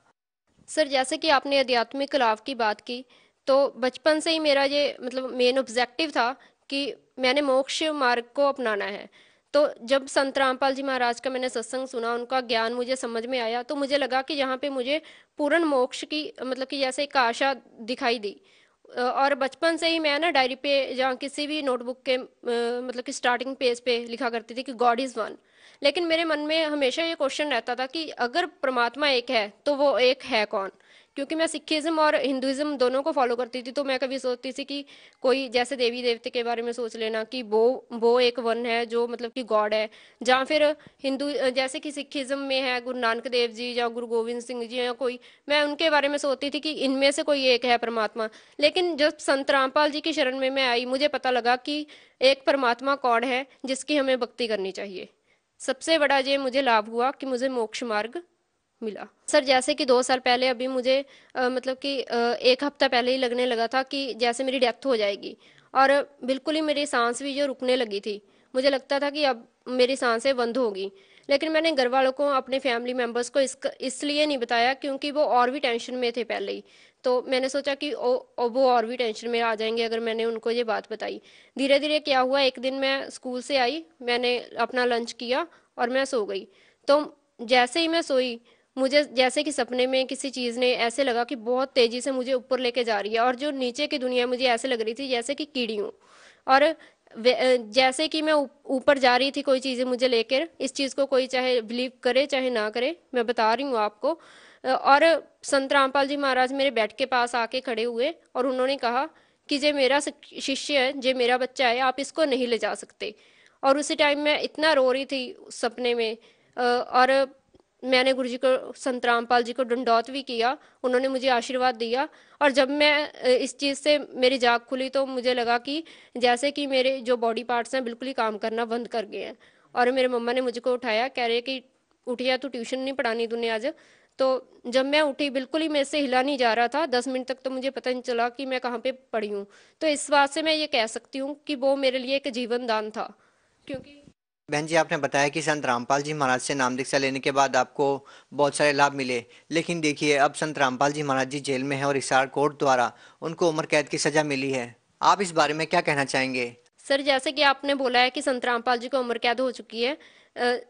सर जैसे कि आपने आध्यात्मिक लाभ की बात की, तो बचपन से ही मेरा ये मतलब मेन ऑब्जेक्टिव था कि मैंने मोक्ष मार्ग को अपनाना है। तो जब संत रामपाल जी महाराज का मैंने सत्संग सुना, उनका ज्ञान मुझे समझ में आया, तो मुझे लगा कि यहाँ पे मुझे पूर्ण मोक्ष की मतलब कि जैसे एक आशा दिखाई दी। और बचपन से ही मैं ना डायरी पे या किसी भी नोटबुक के मतलब कि स्टार्टिंग पेज पे लिखा करती थी कि गॉड इज वन। लेकिन मेरे मन में हमेशा ये क्वेश्चन रहता था कि अगर परमात्मा एक है तो वो एक है कौन, क्योंकि मैं सिखिज्म और हिंदुइज्म दोनों को फॉलो करती थी, तो मैं कभी सोचती थी कि कोई जैसे देवी देवते के बारे में सोच लेना कि वो एक वन है जो मतलब कि गॉड है, या फिर हिंदू जैसे कि सिखिज्म में है गुरु नानक देव जी या गुरु गोविंद सिंह जी या कोई, मैं उनके बारे में सोचती थी कि इनमें से कोई एक है परमात्मा। लेकिन जब संत रामपाल जी की शरण में मैं आई, मुझे पता लगा कि एक परमात्मा कौन है जिसकी हमें भक्ति करनी चाहिए। सबसे बड़ा ये मुझे लाभ हुआ कि मुझे मोक्ष मार्ग मिला। सर जैसे कि 2 साल पहले अभी मुझे मतलब कि 1 हफ्ता पहले ही लगने लगा था कि जैसे मेरी डेथ हो जाएगी, और बिल्कुल ही मेरी सांस भी जो रुकने लगी थी, मुझे लगता था कि अब मेरी सांसें बंद होगी। लेकिन मैंने घर वालों को, अपने फैमिली मेम्बर्स को इसलिए नहीं बताया क्योंकि वो और भी टेंशन में थे पहले ही। तो मैंने सोचा कि वो और भी टेंशन में आ जाएंगे अगर मैंने उनको ये बात बताई। धीरे धीरे क्या हुआ, एक दिन मैं स्कूल से आई, मैंने अपना लंच किया और मैं सो गई। तो जैसे ही मैं सोई, मुझे जैसे कि सपने में किसी चीज़ ने ऐसे लगा कि बहुत तेज़ी से मुझे ऊपर लेके जा रही है, और जो नीचे की दुनिया मुझे ऐसे लग रही थी जैसे कि कीड़ी हूँ। और जैसे कि मैं ऊपर जा रही थी कोई चीज़ें मुझे लेकर, इस चीज़ को कोई चाहे बिलीव करे चाहे ना करे, मैं बता रही हूँ आपको। और संत रामपाल जी महाराज मेरे बेड के पास आके खड़े हुए और उन्होंने कहा कि जे मेरा शिष्य है, जे मेरा बच्चा है, आप इसको नहीं ले जा सकते। और उसी टाइम मैं इतना रो रही थी सपने में, और मैंने गुरु जी को, संत रामपाल जी को दंडौत भी किया, उन्होंने मुझे आशीर्वाद दिया। और जब मैं इस चीज़ से मेरी जाग खुली तो मुझे लगा कि जैसे कि मेरे जो बॉडी पार्ट्स हैं बिल्कुल ही काम करना बंद कर गए हैं। और मेरे मम्मा ने मुझको उठाया, कह रहे कि उठिया, तो ट्यूशन नहीं पढ़ानी तूने आज। तो जब मैं उठी बिल्कुल ही मेरे से हिला नहीं जा रहा था, 10 मिनट तक तो मुझे पता नहीं चला कि मैं कहाँ पे पड़ी हूँ। तो इस बात से मैं ये कह सकती हूँ कि वो मेरे लिए एक जीवन दान था। क्योंकि बहन जी, आपने बताया कि संत रामपाल जी महाराज से नाम दीक्षा लेने के बाद आपको बहुत सारे लाभ मिले, लेकिन देखिए अब संत रामपाल जी महाराज जी जेल में हैं और हिसार कोर्ट द्वारा उनको उम्र कैद की सजा मिली है। आप इस बारे में क्या कहना चाहेंगे? सर जैसे कि आपने बोला है कि संत रामपाल जी को उम्र कैद हो चुकी है,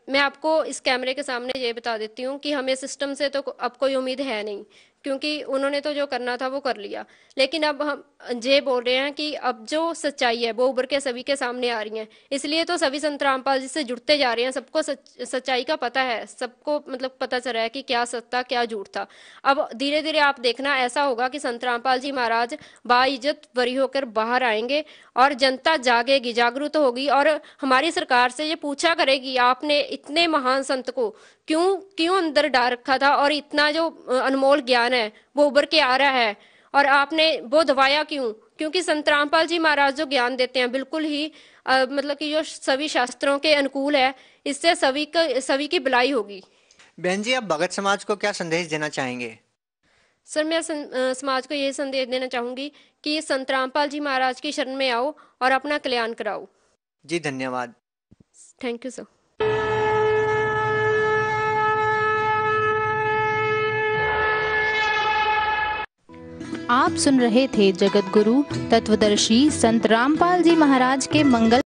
मैं आपको इस कैमरे के सामने ये बता देती हूँ कि हमें सिस्टम से तो अब कोई उम्मीद है नहीं, क्योंकि उन्होंने तो जो करना था वो कर लिया। लेकिन अब हम ये बोल रहे हैं कि अब जो सच्चाई है वो उभर के सभी के सामने आ रही है, इसलिए तो सभी संत रामपाल जी से जुड़ते जा रहे हैं। सबको सच्चाई का पता है, सबको मतलब पता चल रहा है कि क्या सच था क्या झूठ था। अब धीरे धीरे आप देखना ऐसा होगा कि संत रामपाल जी महाराज बाइज्जत बरी होकर बाहर आएंगे और जनता जागेगी, जागरूक होगी, और हमारी सरकार से ये पूछा करेगी आपने इतने महान संत को क्यों अंदर डाल रखा था, और इतना जो अनमोल ज्ञान है वो उभर के आ रहा है और आपने वो दबाया क्यों? क्योंकि संत रामपाल जी महाराज जो ज्ञान देते हैं बिल्कुल ही मतलब कि जो सभी शास्त्रों के अनुकूल है, इससे सभी की भलाई होगी। बहन जी, आप भगत समाज को क्या संदेश देना चाहेंगे? सर मैं समाज को ये संदेश देना चाहूंगी कि संत रामपाल जी महाराज की शरण में आओ और अपना कल्याण कराओ। जी धन्यवाद। Thank you sir. आप सुन रहे थे जगत गुरु तत्वदर्शी संत रामपाल जी महाराज के मंगल